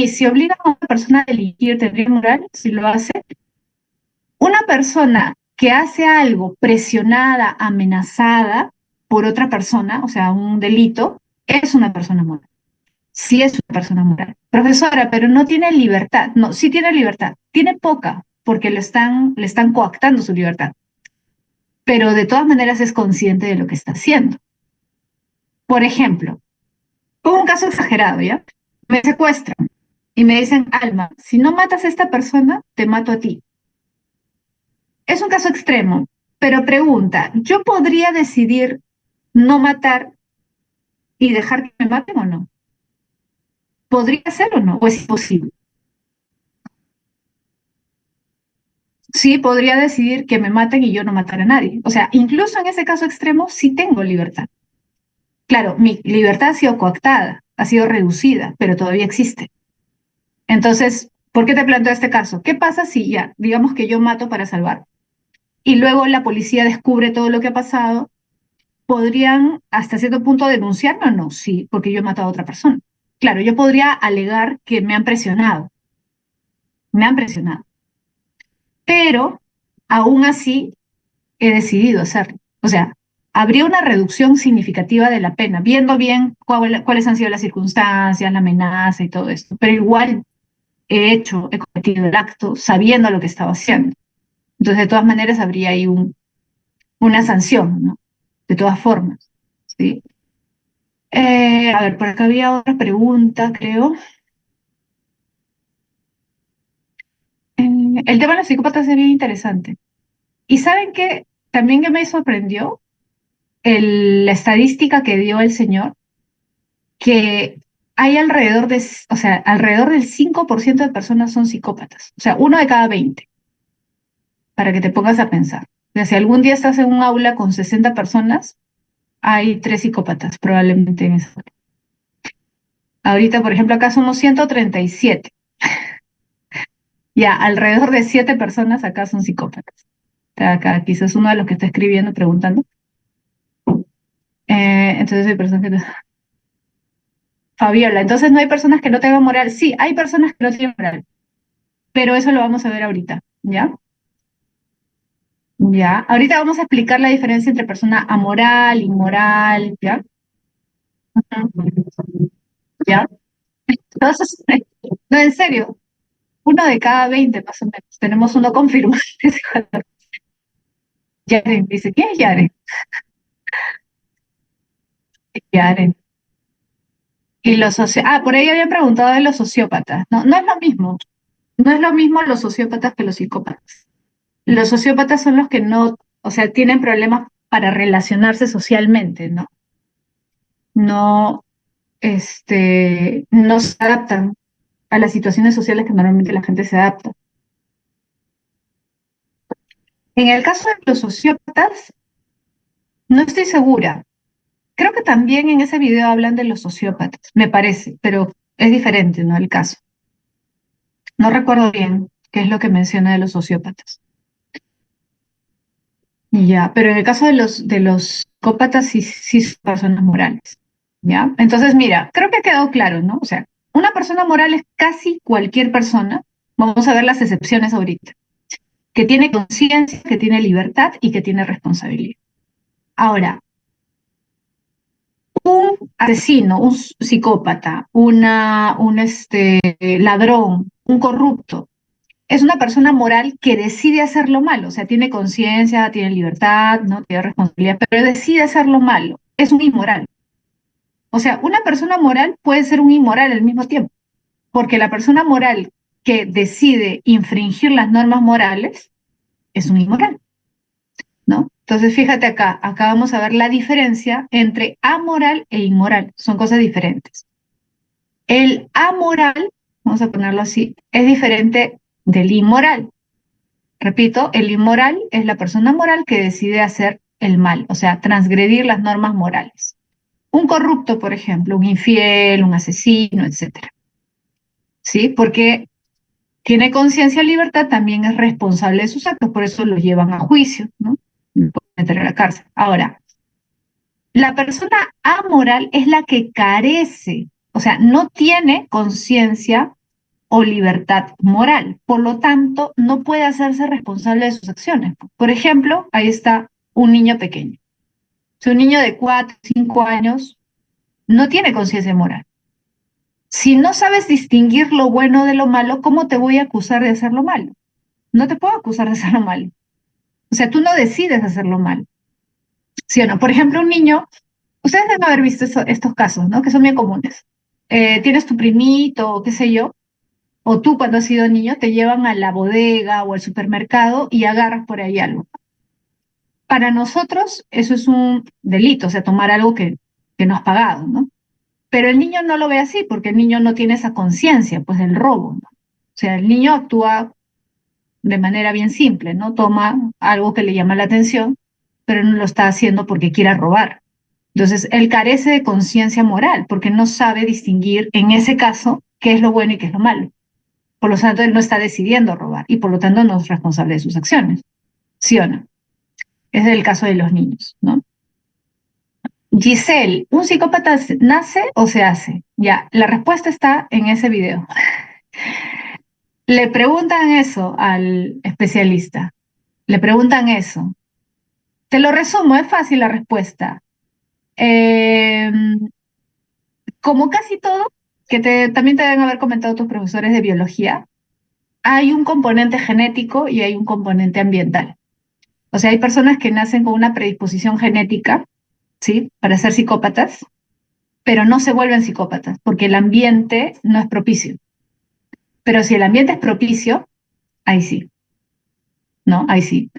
Si obliga a una persona a delinquir, ¿tendría moral si lo hace? Una persona que hace algo presionada, amenazada por otra persona, o sea, un delito, es una persona moral. Sí es una persona moral. Profesora, pero no tiene libertad. No, sí tiene libertad. Tiene poca, porque le están coactando su libertad. Pero de todas maneras es consciente de lo que está haciendo. Por ejemplo, pongo un caso exagerado, ¿ya? Me secuestran y me dicen, Alma, si no matas a esta persona, te mato a ti. Es un caso extremo, pero pregunta, ¿yo podría decidir no matar y dejar que me maten o no? ¿Podría ser o no? ¿O es imposible? Sí, podría decidir que me maten y yo no matar a nadie. O sea, incluso en ese caso extremo sí tengo libertad. Claro, mi libertad ha sido coactada, ha sido reducida, pero todavía existe. Entonces, ¿por qué te planteo este caso? ¿Qué pasa si ya, digamos que yo mato para salvar y luego la policía descubre todo lo que ha pasado? ¿Podrían hasta cierto punto denunciarme o no? Sí, porque yo he matado a otra persona. Claro, yo podría alegar que me han presionado, pero aún así he decidido hacerlo. O sea, habría una reducción significativa de la pena, viendo bien cuáles han sido las circunstancias, la amenaza y todo esto, pero igual he cometido el acto sabiendo lo que estaba haciendo. Entonces, de todas maneras, habría ahí una sanción, ¿no? De todas formas, ¿sí? A ver, por acá había otra pregunta, creo. el tema de los psicópatas es bien interesante. ¿Y saben qué? También que me sorprendió la estadística que dio el señor, que hay alrededor del 5% de personas son psicópatas. O sea, 1 de cada 20, para que te pongas a pensar. O sea, si algún día estás en un aula con 60 personas, hay 3 psicópatas probablemente en esa aula. Ahorita, por ejemplo, acá somos 137. Ya, alrededor de 7 personas acá son psicópatas. Acá quizás uno de los que está escribiendo, preguntando. Entonces hay personas que... Fabiola, entonces no hay personas que no tengan moral. Sí, hay personas que no tienen moral, pero eso lo vamos a ver ahorita, ¿ya? Ya. Ahorita vamos a explicar la diferencia entre persona amoral, inmoral, ¿ya? Ujú. ¿Ya? Entonces, no, en serio, 1 de cada 20 más o menos. Tenemos uno confirmado. Yaren dice, ¿quién es Yaren? Yaren. Y por ahí habían preguntado de los sociópatas. No, no es lo mismo. No es lo mismo los sociópatas que los psicópatas. Los sociópatas son los que no, o sea, tienen problemas para relacionarse socialmente, ¿no? No, no se adaptan a las situaciones sociales que normalmente la gente se adapta. En el caso de los sociópatas, no estoy segura. Creo que también en ese video hablan de los sociópatas, me parece, pero es diferente, ¿no? El caso. No recuerdo bien qué es lo que menciona de los sociópatas. Ya, pero en el caso de los psicópatas sí son personas morales, ¿ya? Entonces, mira, creo que ha quedado claro, ¿no? O sea, una persona moral es casi cualquier persona, vamos a ver las excepciones ahorita, que tiene conciencia, que tiene libertad y que tiene responsabilidad. Ahora, un asesino, un psicópata, un ladrón, un corrupto, es una persona moral que decide hacer lo malo, o sea, tiene conciencia, tiene libertad, ¿no? Tiene responsabilidad, pero decide hacer lo malo. Es un inmoral. O sea, una persona moral puede ser un inmoral al mismo tiempo, porque la persona moral que decide infringir las normas morales es un inmoral, ¿no? Entonces, fíjate acá vamos a ver la diferencia entre amoral e inmoral. Son cosas diferentes. El amoral, vamos a ponerlo así, es diferente del inmoral. Repito, el inmoral es la persona moral que decide hacer el mal, o sea, transgredir las normas morales. Un corrupto, por ejemplo, un infiel, un asesino, etcétera. ¿Sí? Porque tiene conciencia y libertad, también es responsable de sus actos, por eso lo llevan a juicio, ¿no? Lo pueden meter a la cárcel. Ahora, la persona amoral es la que carece, o sea, no tiene conciencia o libertad moral. Por lo tanto, no puede hacerse responsable de sus acciones. Por ejemplo, ahí está un niño pequeño. Si un niño de 4, 5 años no tiene conciencia moral. Si no sabes distinguir lo bueno de lo malo, ¿cómo te voy a acusar de hacer lo malo? No te puedo acusar de hacer lo malo. O sea, tú no decides hacer lo malo. ¿Sí o no? Por ejemplo, un niño, ustedes deben haber visto estos casos, ¿no? Que son bien comunes. Tienes tu primito, o qué sé yo, o tú cuando has sido niño te llevan a la bodega o al supermercado y agarras por ahí algo. Para nosotros eso es un delito, o sea, tomar algo que no has pagado, ¿no? Pero el niño no lo ve así porque el niño no tiene esa conciencia, pues, del robo, ¿no? O sea, el niño actúa de manera bien simple, ¿no? Toma algo que le llama la atención, pero no lo está haciendo porque quiera robar. Entonces, él carece de conciencia moral porque no sabe distinguir en ese caso qué es lo bueno y qué es lo malo. Por lo tanto, él no está decidiendo robar y por lo tanto no es responsable de sus acciones. ¿Sí o no? Ese es el caso de los niños, ¿no? Giselle, ¿un psicópata nace o se hace? Ya, la respuesta está en ese video. Le preguntan eso al especialista. Le preguntan eso. Te lo resumo, es fácil la respuesta. Eh, Como casi todo, también te deben haber comentado tus profesores de biología, hay un componente genético y hay un componente ambiental. O sea, hay personas que nacen con una predisposición genética, ¿sí? Para ser psicópatas, pero no se vuelven psicópatas porque el ambiente no es propicio. Pero si el ambiente es propicio, ahí sí. ¿no? Ahí sí.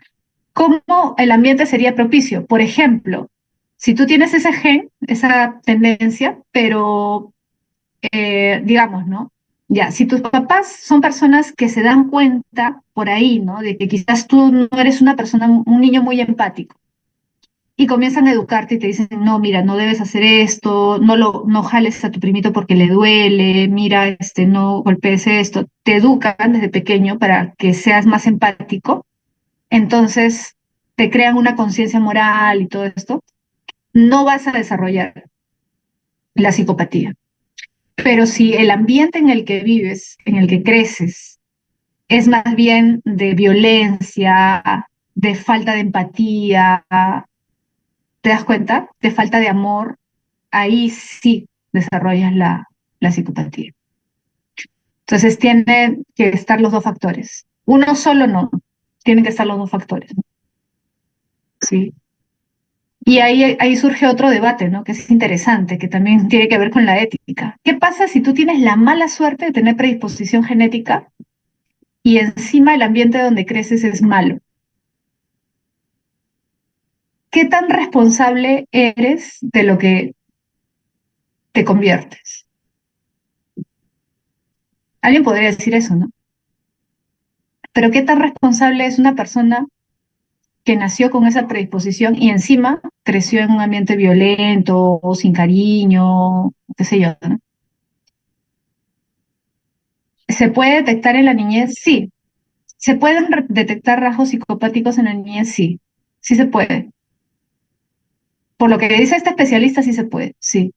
¿Cómo el ambiente sería propicio? Por ejemplo, si tú tienes ese gen, esa tendencia, pero digamos, ¿no? Ya, si tus papás son personas que se dan cuenta por ahí, ¿no? De que quizás tú no eres una persona, un niño muy empático, y comienzan a educarte y te dicen, no, mira, no debes hacer esto, no jales a tu primito porque le duele, mira, no golpees esto, te educan desde pequeño para que seas más empático, entonces te crean una conciencia moral y todo esto, no vas a desarrollar la psicopatía. Pero si el ambiente en el que vives, en el que creces, es más bien de violencia, de falta de empatía, ¿te das cuenta? De falta de amor, ahí sí desarrollas la psicopatía. Entonces tienen que estar los dos factores. Uno solo no, tienen que estar los dos factores, ¿no? Sí. Y ahí surge otro debate, ¿no? Que es interesante, que también tiene que ver con la ética. ¿Qué pasa si tú tienes la mala suerte de tener predisposición genética y encima el ambiente donde creces es malo? ¿Qué tan responsable eres de lo que te conviertes? Alguien podría decir eso, ¿no? Pero ¿qué tan responsable es una persona que nació con esa predisposición y encima creció en un ambiente violento o sin cariño, qué sé yo, ¿no? ¿Se puede detectar en la niñez? Sí. ¿Se pueden detectar rasgos psicopáticos en la niñez? Sí. Sí se puede. Por lo que dice este especialista, sí se puede, sí.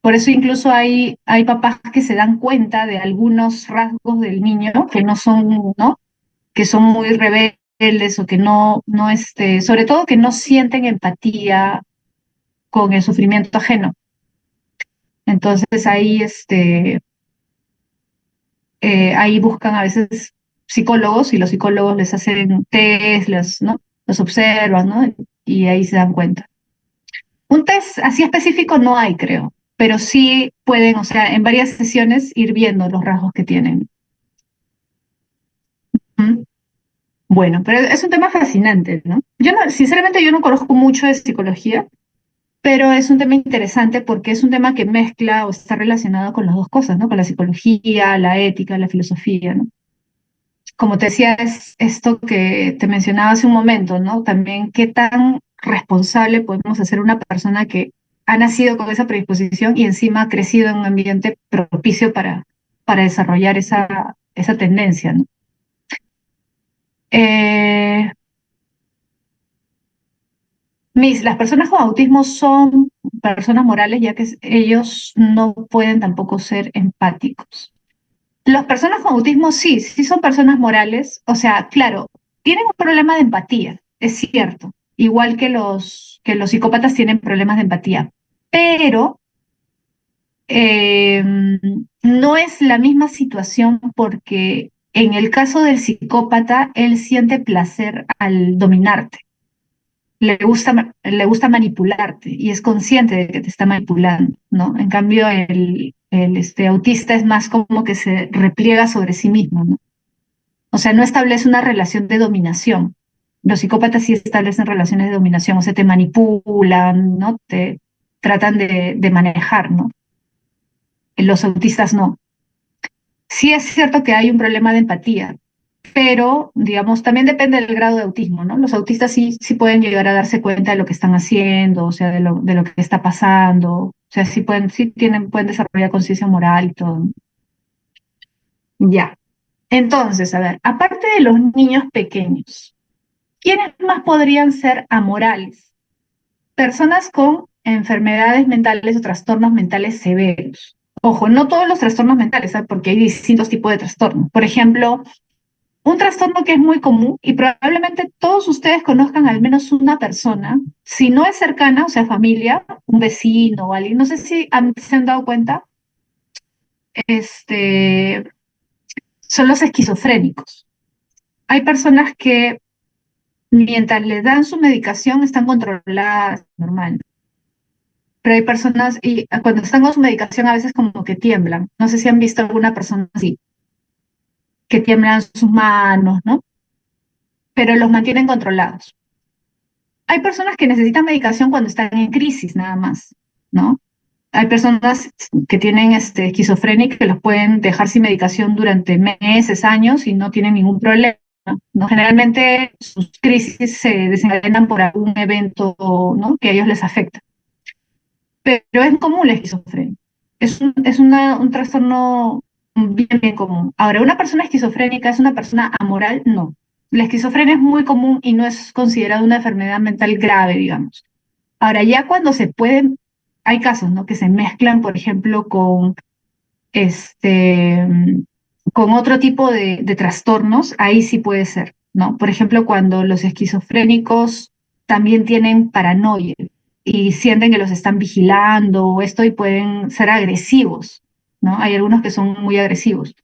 Por eso incluso hay papás que se dan cuenta de algunos rasgos del niño que no son, ¿no? Que son muy rebeldes o que sobre todo que no sienten empatía con el sufrimiento ajeno. Entonces ahí buscan a veces psicólogos y los psicólogos les hacen test, ¿no? Los observan, ¿no? Y ahí se dan cuenta. Un test así específico no hay, creo, pero sí pueden, o sea, en varias sesiones ir viendo los rasgos que tienen. ¿Mm? Bueno, pero es un tema fascinante, ¿no? Sinceramente yo no conozco mucho de psicología, pero es un tema interesante porque es un tema que mezcla o está relacionado con las dos cosas, ¿no? Con la psicología, la ética, la filosofía, ¿no? Como te decía, es esto que te mencionaba hace un momento, ¿no? También qué tan responsable podemos hacer una persona que ha nacido con esa predisposición y encima ha crecido en un ambiente propicio para desarrollar esa tendencia, ¿no? Eh, las personas con autismo son personas morales ya que ellos no pueden tampoco ser empáticos. Las personas con autismo sí son personas morales, o sea, claro, tienen un problema de empatía, es cierto, igual que los psicópatas tienen problemas de empatía, pero eh, no es la misma situación porque en el caso del psicópata, él siente placer al dominarte, le gusta manipularte y es consciente de que te está manipulando, ¿no? En cambio, el autista es más como que se repliega sobre sí mismo, ¿no? O sea, no establece una relación de dominación. Los psicópatas sí establecen relaciones de dominación, o sea, te manipulan, ¿no? Te tratan de manejar, ¿no? Los autistas no. Sí es cierto que hay un problema de empatía, pero, digamos, también depende del grado de autismo, ¿no? Los autistas sí pueden llegar a darse cuenta de lo que están haciendo, o sea, de lo que está pasando, o sea, pueden desarrollar conciencia moral y todo. Ya. Entonces, a ver, aparte de los niños pequeños, ¿quiénes más podrían ser amorales? Personas con enfermedades mentales o trastornos mentales severos. Ojo, no todos los trastornos mentales, ¿sabes? Porque hay distintos tipos de trastornos. Por ejemplo, un trastorno que es muy común y probablemente todos ustedes conozcan al menos una persona, si no es cercana, o sea, familia, un vecino o alguien, no sé si se han dado cuenta, este, son los esquizofrénicos. Hay personas que mientras les dan su medicación están controladas, normal. Pero hay personas, y cuando están con su medicación a veces como que tiemblan. No sé si han visto alguna persona así, que tiemblan sus manos, ¿no? pero los mantienen controlados. Hay personas que necesitan medicación cuando están en crisis nada más, ¿no? Hay personas que tienen esquizofrenia y que los pueden dejar sin medicación durante meses, años y no tienen ningún problema, ¿no? Generalmente sus crisis se desencadenan por algún evento, ¿no?, que a ellos les afecta. Pero es común la esquizofrenia. Es un trastorno bien, bien común. Ahora, ¿una persona esquizofrénica es una persona amoral? No. La esquizofrenia es muy común y no es considerada una enfermedad mental grave, digamos. Ahora, ya cuando se pueden, hay casos, ¿no?, que se mezclan, por ejemplo, este, con otro tipo de trastornos, ahí sí puede ser, ¿no? Por ejemplo, cuando los esquizofrénicos también tienen paranoia y sienten que los están vigilando o esto y pueden ser agresivos, ¿no? Hay algunos que son muy agresivos.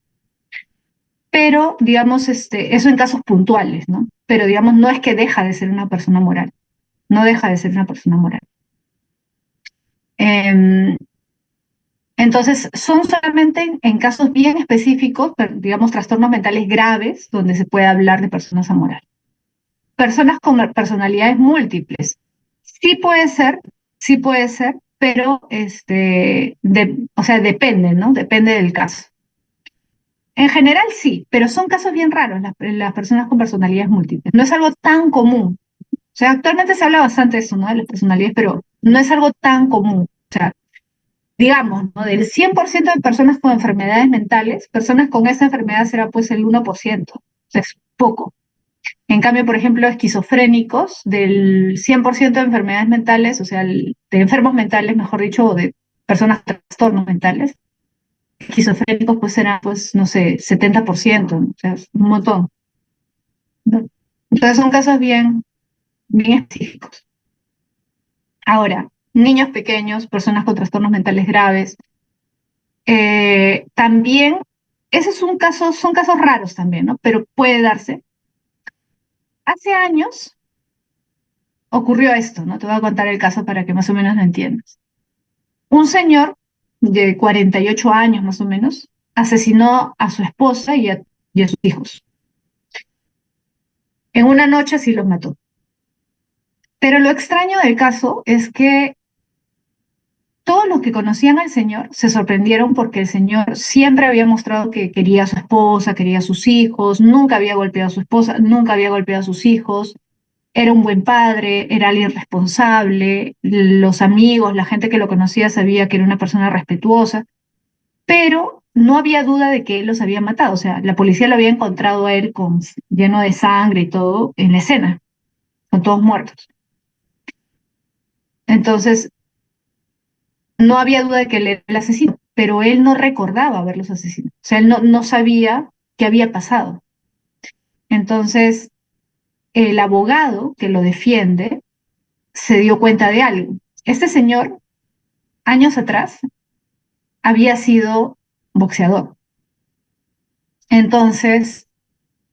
Pero, digamos, eso en casos puntuales, ¿no? Pero, digamos, no es que deja de ser una persona moral, no deja de ser una persona moral. Em, entonces, son solamente en casos bien específicos, digamos, trastornos mentales graves, donde se puede hablar de personas amorales. Personas con personalidades múltiples. Sí puede ser, pero o sea, depende, ¿no? Depende del caso. En general sí, pero son casos bien raros las personas con personalidades múltiples. No es algo tan común. O sea, actualmente se habla bastante de eso, ¿no? De las personalidades, pero no es algo tan común. O sea, digamos, ¿no?, del 100% de personas con enfermedades mentales, personas con esa enfermedad será pues el 1%. O sea, es poco. En cambio, por ejemplo, esquizofrénicos, del 100% de enfermedades mentales, o sea, de enfermos mentales, mejor dicho, o de personas con trastornos mentales, esquizofrénicos pues serán, pues, no sé, 70%, ¿no? O sea, es un montón, ¿no? Entonces son casos bien, bien específicos. Ahora, niños pequeños, personas con trastornos mentales graves, también, ese es un caso, son casos raros también, ¿no? Pero puede darse. Hace años ocurrió esto, ¿no? Te voy a contar el caso para que más o menos lo entiendas. Un señor de 48 años más o menos asesinó a su esposa y a sus hijos. En una noche así los mató. Pero lo extraño del caso es que todos los que conocían al señor se sorprendieron porque el señor siempre había mostrado que quería a su esposa, quería a sus hijos, nunca había golpeado a su esposa, nunca había golpeado a sus hijos, era un buen padre, era alguien responsable, los amigos, la gente que lo conocía sabía que era una persona respetuosa, pero no había duda de que él los había matado. O sea, la policía lo había encontrado a él lleno de sangre y todo en la escena, con todos muertos. Entonces, no había duda de que él era el asesino, pero él no recordaba haberlos asesinado. O sea, él no sabía qué había pasado. Entonces, el abogado que lo defiende se dio cuenta de algo. Este señor, años atrás, había sido boxeador. Entonces,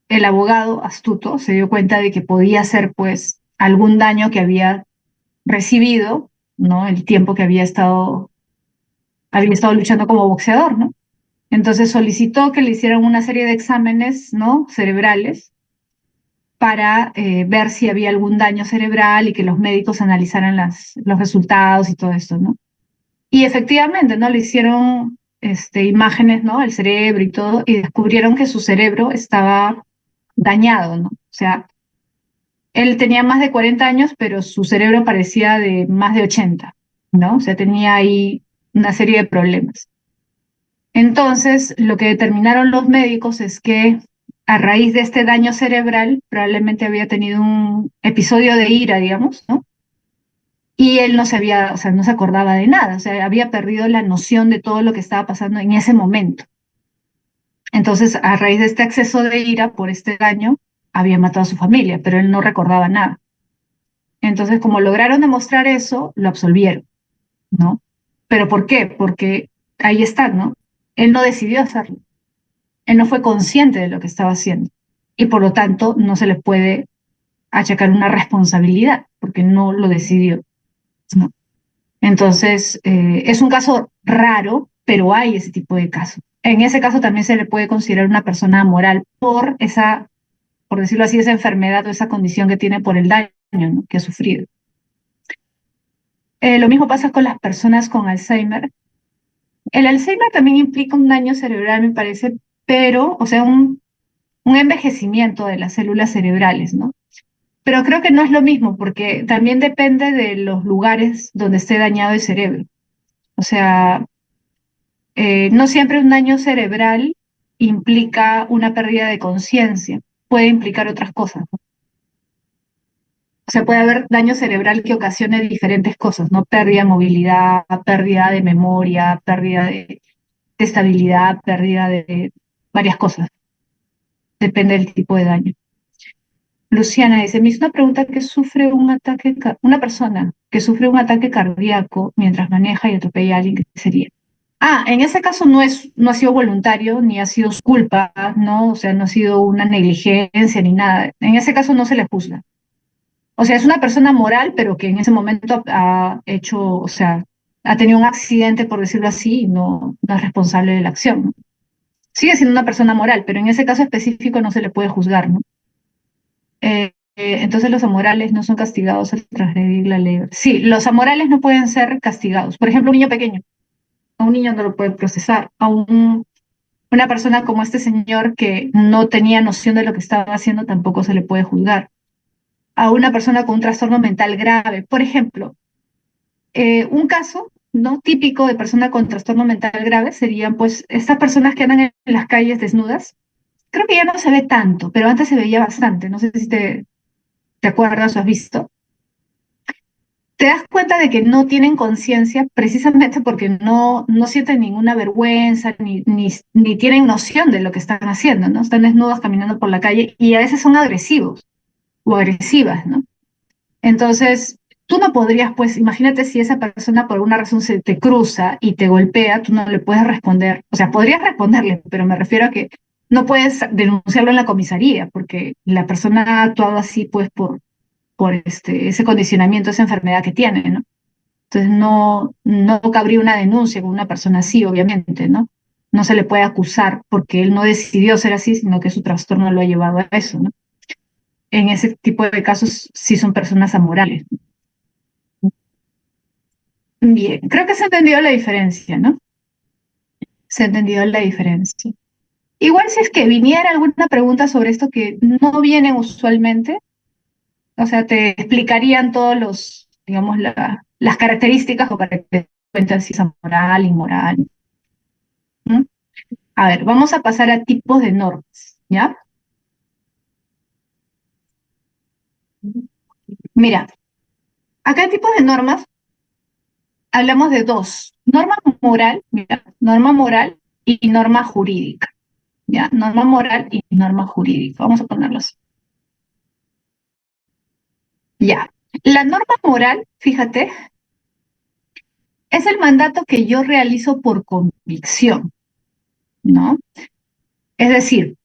el abogado astuto se dio cuenta de que podía ser, pues, algún daño que había recibido, ¿no? El tiempo que había estado luchando como boxeador, ¿no? Entonces solicitó que le hicieran una serie de exámenes, ¿no?, cerebrales para ver si había algún daño cerebral y que los médicos analizaran los resultados y todo esto, ¿no? Y efectivamente, ¿no?, le hicieron imágenes, ¿no?, al cerebro y todo, y descubrieron que su cerebro estaba dañado, ¿no? O sea, él tenía más de 40 años, pero su cerebro parecía de más de 80, ¿no? O sea, tenía ahí una serie de problemas. Entonces, lo que determinaron los médicos es que a raíz de este daño cerebral, probablemente había tenido un episodio de ira, digamos, ¿no? Y él no sabía, o sea, no se acordaba de nada, o sea, había perdido la noción de todo lo que estaba pasando en ese momento. Entonces, a raíz de este acceso de ira por este daño, había matado a su familia, pero él no recordaba nada. Entonces, como lograron demostrar eso, lo absolvieron, ¿no? ¿Pero por qué? Porque ahí está, ¿no? Él no decidió hacerlo. Él no fue consciente de lo que estaba haciendo. Y por lo tanto, no se le puede achacar una responsabilidad, porque no lo decidió, ¿no? Entonces, es un caso raro, pero hay ese tipo de casos. En ese caso también se le puede considerar una persona moral por esa por decirlo así, esa enfermedad o esa condición que tiene por el daño, ¿no?, que ha sufrido. Lo mismo pasa con las personas con Alzheimer. El Alzheimer también implica un daño cerebral, me parece, pero, o sea, un envejecimiento de las células cerebrales, ¿no? Pero creo que no es lo mismo, porque también depende de los lugares donde esté dañado el cerebro. O sea, no siempre un daño cerebral implica una pérdida de conciencia, puede implicar otras cosas, ¿no? O sea, puede haber daño cerebral que ocasione diferentes cosas, ¿no? Pérdida de movilidad, pérdida de memoria, pérdida de estabilidad, pérdida de varias cosas. Depende del tipo de daño. Luciana dice, me hizo una pregunta que sufre un ataque, una persona que sufre un ataque cardíaco mientras maneja y atropella a alguien, ¿qué sería? Ah, en ese caso no ha sido voluntario, ni ha sido su culpa, ¿no? O sea, no ha sido una negligencia ni nada. En ese caso no se le juzga. O sea, es una persona moral, pero que en ese momento ha hecho, o sea, ha tenido un accidente, por decirlo así, y no es responsable de la acción, ¿no? Sigue siendo una persona moral, pero en ese caso específico no se le puede juzgar, ¿no? Entonces los amorales no son castigados al transgredir la ley. Sí, los amorales no pueden ser castigados. Por ejemplo, un niño pequeño, a un niño no lo puede procesar, una persona como este señor que no tenía noción de lo que estaba haciendo tampoco se le puede juzgar. A una persona con un trastorno mental grave, por ejemplo, un caso no típico de persona con trastorno mental grave serían pues estas personas que andan en las calles desnudas. Creo que ya no se ve tanto, pero antes se veía bastante. No sé si te acuerdas o has visto. Te das cuenta de que no tienen conciencia precisamente porque no sienten ninguna vergüenza ni tienen noción de lo que están haciendo, ¿no? Están desnudos caminando por la calle y a veces son agresivos o agresivas, ¿no? Entonces, tú no podrías, pues, imagínate si esa persona por alguna razón se te cruza y te golpea, tú no le puedes responder. O sea, podrías responderle, pero me refiero a que no puedes denunciarlo en la comisaría porque la persona ha actuado así, pues, por ese condicionamiento, esa enfermedad que tiene, ¿no? Entonces no cabría una denuncia con una persona así, obviamente, ¿no? No se le puede acusar porque él no decidió ser así, sino que su trastorno lo ha llevado a eso, ¿no? En ese tipo de casos sí son personas amorales. Bien, creo que se ha entendido la diferencia, ¿no? Se ha entendido la diferencia. Igual si es que viniera alguna pregunta sobre esto que no vienen usualmente, o sea, te explicarían todos los, digamos, las características o para que te cuenten si es moral, inmoral. ¿Mm? A ver, vamos a pasar a tipos de normas, ¿ya? Mira, acá en tipos de normas hablamos de dos, norma moral, mira, norma moral y norma jurídica, ¿ya? Norma moral y norma jurídica, vamos a ponerlos. Ya, la norma moral, fíjate, es el mandato que yo realizo por convicción, ¿no? Es decir,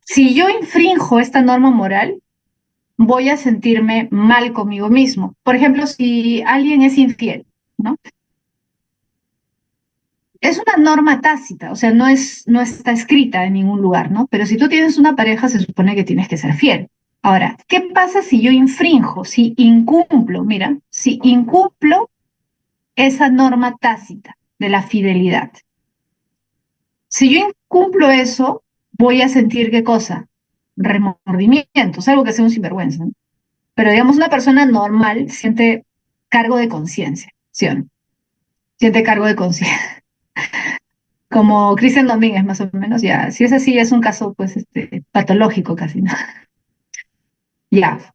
si yo infrinjo esta norma moral, voy a sentirme mal conmigo mismo. Por ejemplo, si alguien es infiel, ¿no? Es una norma tácita, o sea, no está escrita en ningún lugar, ¿no? Pero si tú tienes una pareja, se supone que tienes que ser fiel. Ahora, ¿qué pasa si yo infrinjo, si incumplo? Mira, si incumplo esa norma tácita de la fidelidad. Si yo incumplo eso, voy a sentir qué cosa? Remordimiento, salvo que sea un sinvergüenza, ¿no? Pero digamos, una persona normal siente cargo de conciencia, ¿sí o no? Siente cargo de conciencia. Como Cristian Domínguez, más o menos, ya. Si es así, es un caso, pues, patológico casi, ¿no? Ya.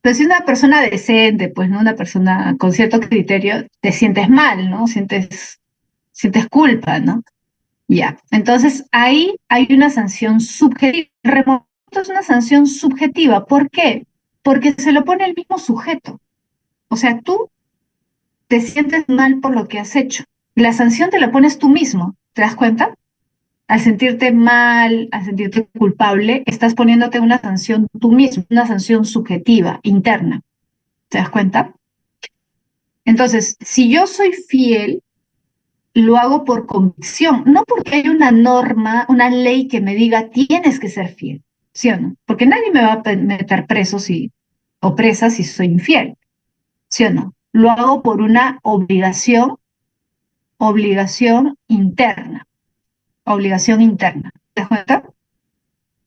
Pero si es una persona decente, pues, ¿no? Una persona con cierto criterio, te sientes mal, ¿no? Sientes culpa, ¿no? Ya, entonces ahí hay una sanción subjetiva. El remoto es una sanción subjetiva. ¿Por qué? Porque se lo pone el mismo sujeto. O sea, tú te sientes mal por lo que has hecho. La sanción te la pones tú mismo. ¿Te das cuenta? Al sentirte mal, al sentirte culpable, estás poniéndote una sanción tú mismo, una sanción subjetiva, interna. ¿Te das cuenta? Entonces, si yo soy fiel, lo hago por convicción, no porque hay una norma, una ley que me diga tienes que ser fiel, ¿sí o no? Porque nadie me va a meter preso o presa si soy infiel, ¿sí o no? Lo hago por una obligación interna, obligación interna. ¿Te das cuenta?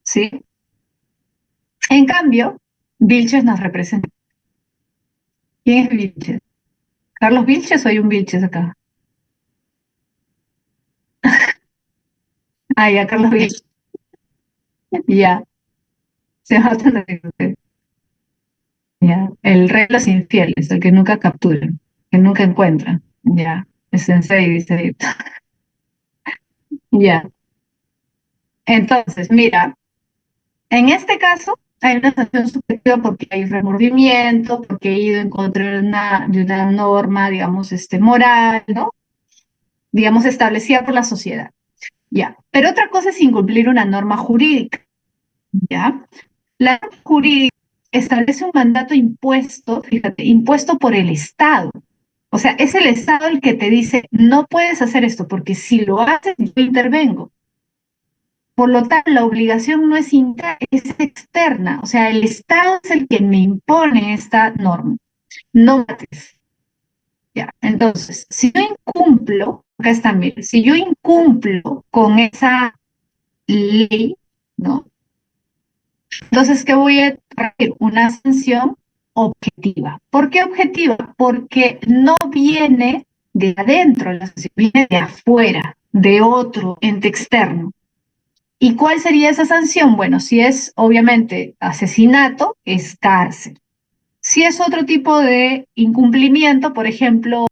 ¿Sí? En cambio, Vilches nos representa. ¿Quién es Vilches? ¿Carlos Vilches o hay un Vilches acá? Ah, ya, Carlos Vilches. Ya, se va a tener que ya. El rey de los infieles, el que nunca capturan, que nunca encuentran. Ya, el sensei dice. Ya. Entonces, mira, en este caso hay una sanción subjetiva porque hay remordimiento, porque he ido en contra de una norma, digamos, moral, ¿no? Digamos, establecida por la sociedad. Ya. Pero otra cosa es incumplir una norma jurídica. ¿Ya? La norma jurídica establece un mandato impuesto, fíjate, impuesto por el Estado. O sea, es el Estado el que te dice, no puedes hacer esto, porque si lo haces, yo intervengo. Por lo tanto, la obligación no es interna, es externa. O sea, el Estado es el que me impone esta norma. No mates. Ya. Entonces, si yo incumplo, acá está, mira, si yo incumplo con esa ley, ¿no? Entonces, ¿qué voy a traer? Una sanción objetiva. ¿Por qué objetiva? Porque no viene de adentro, la sanción viene de afuera, de otro ente externo. ¿Y cuál sería esa sanción? Bueno, si es obviamente asesinato, es cárcel. Si es otro tipo de incumplimiento, por ejemplo,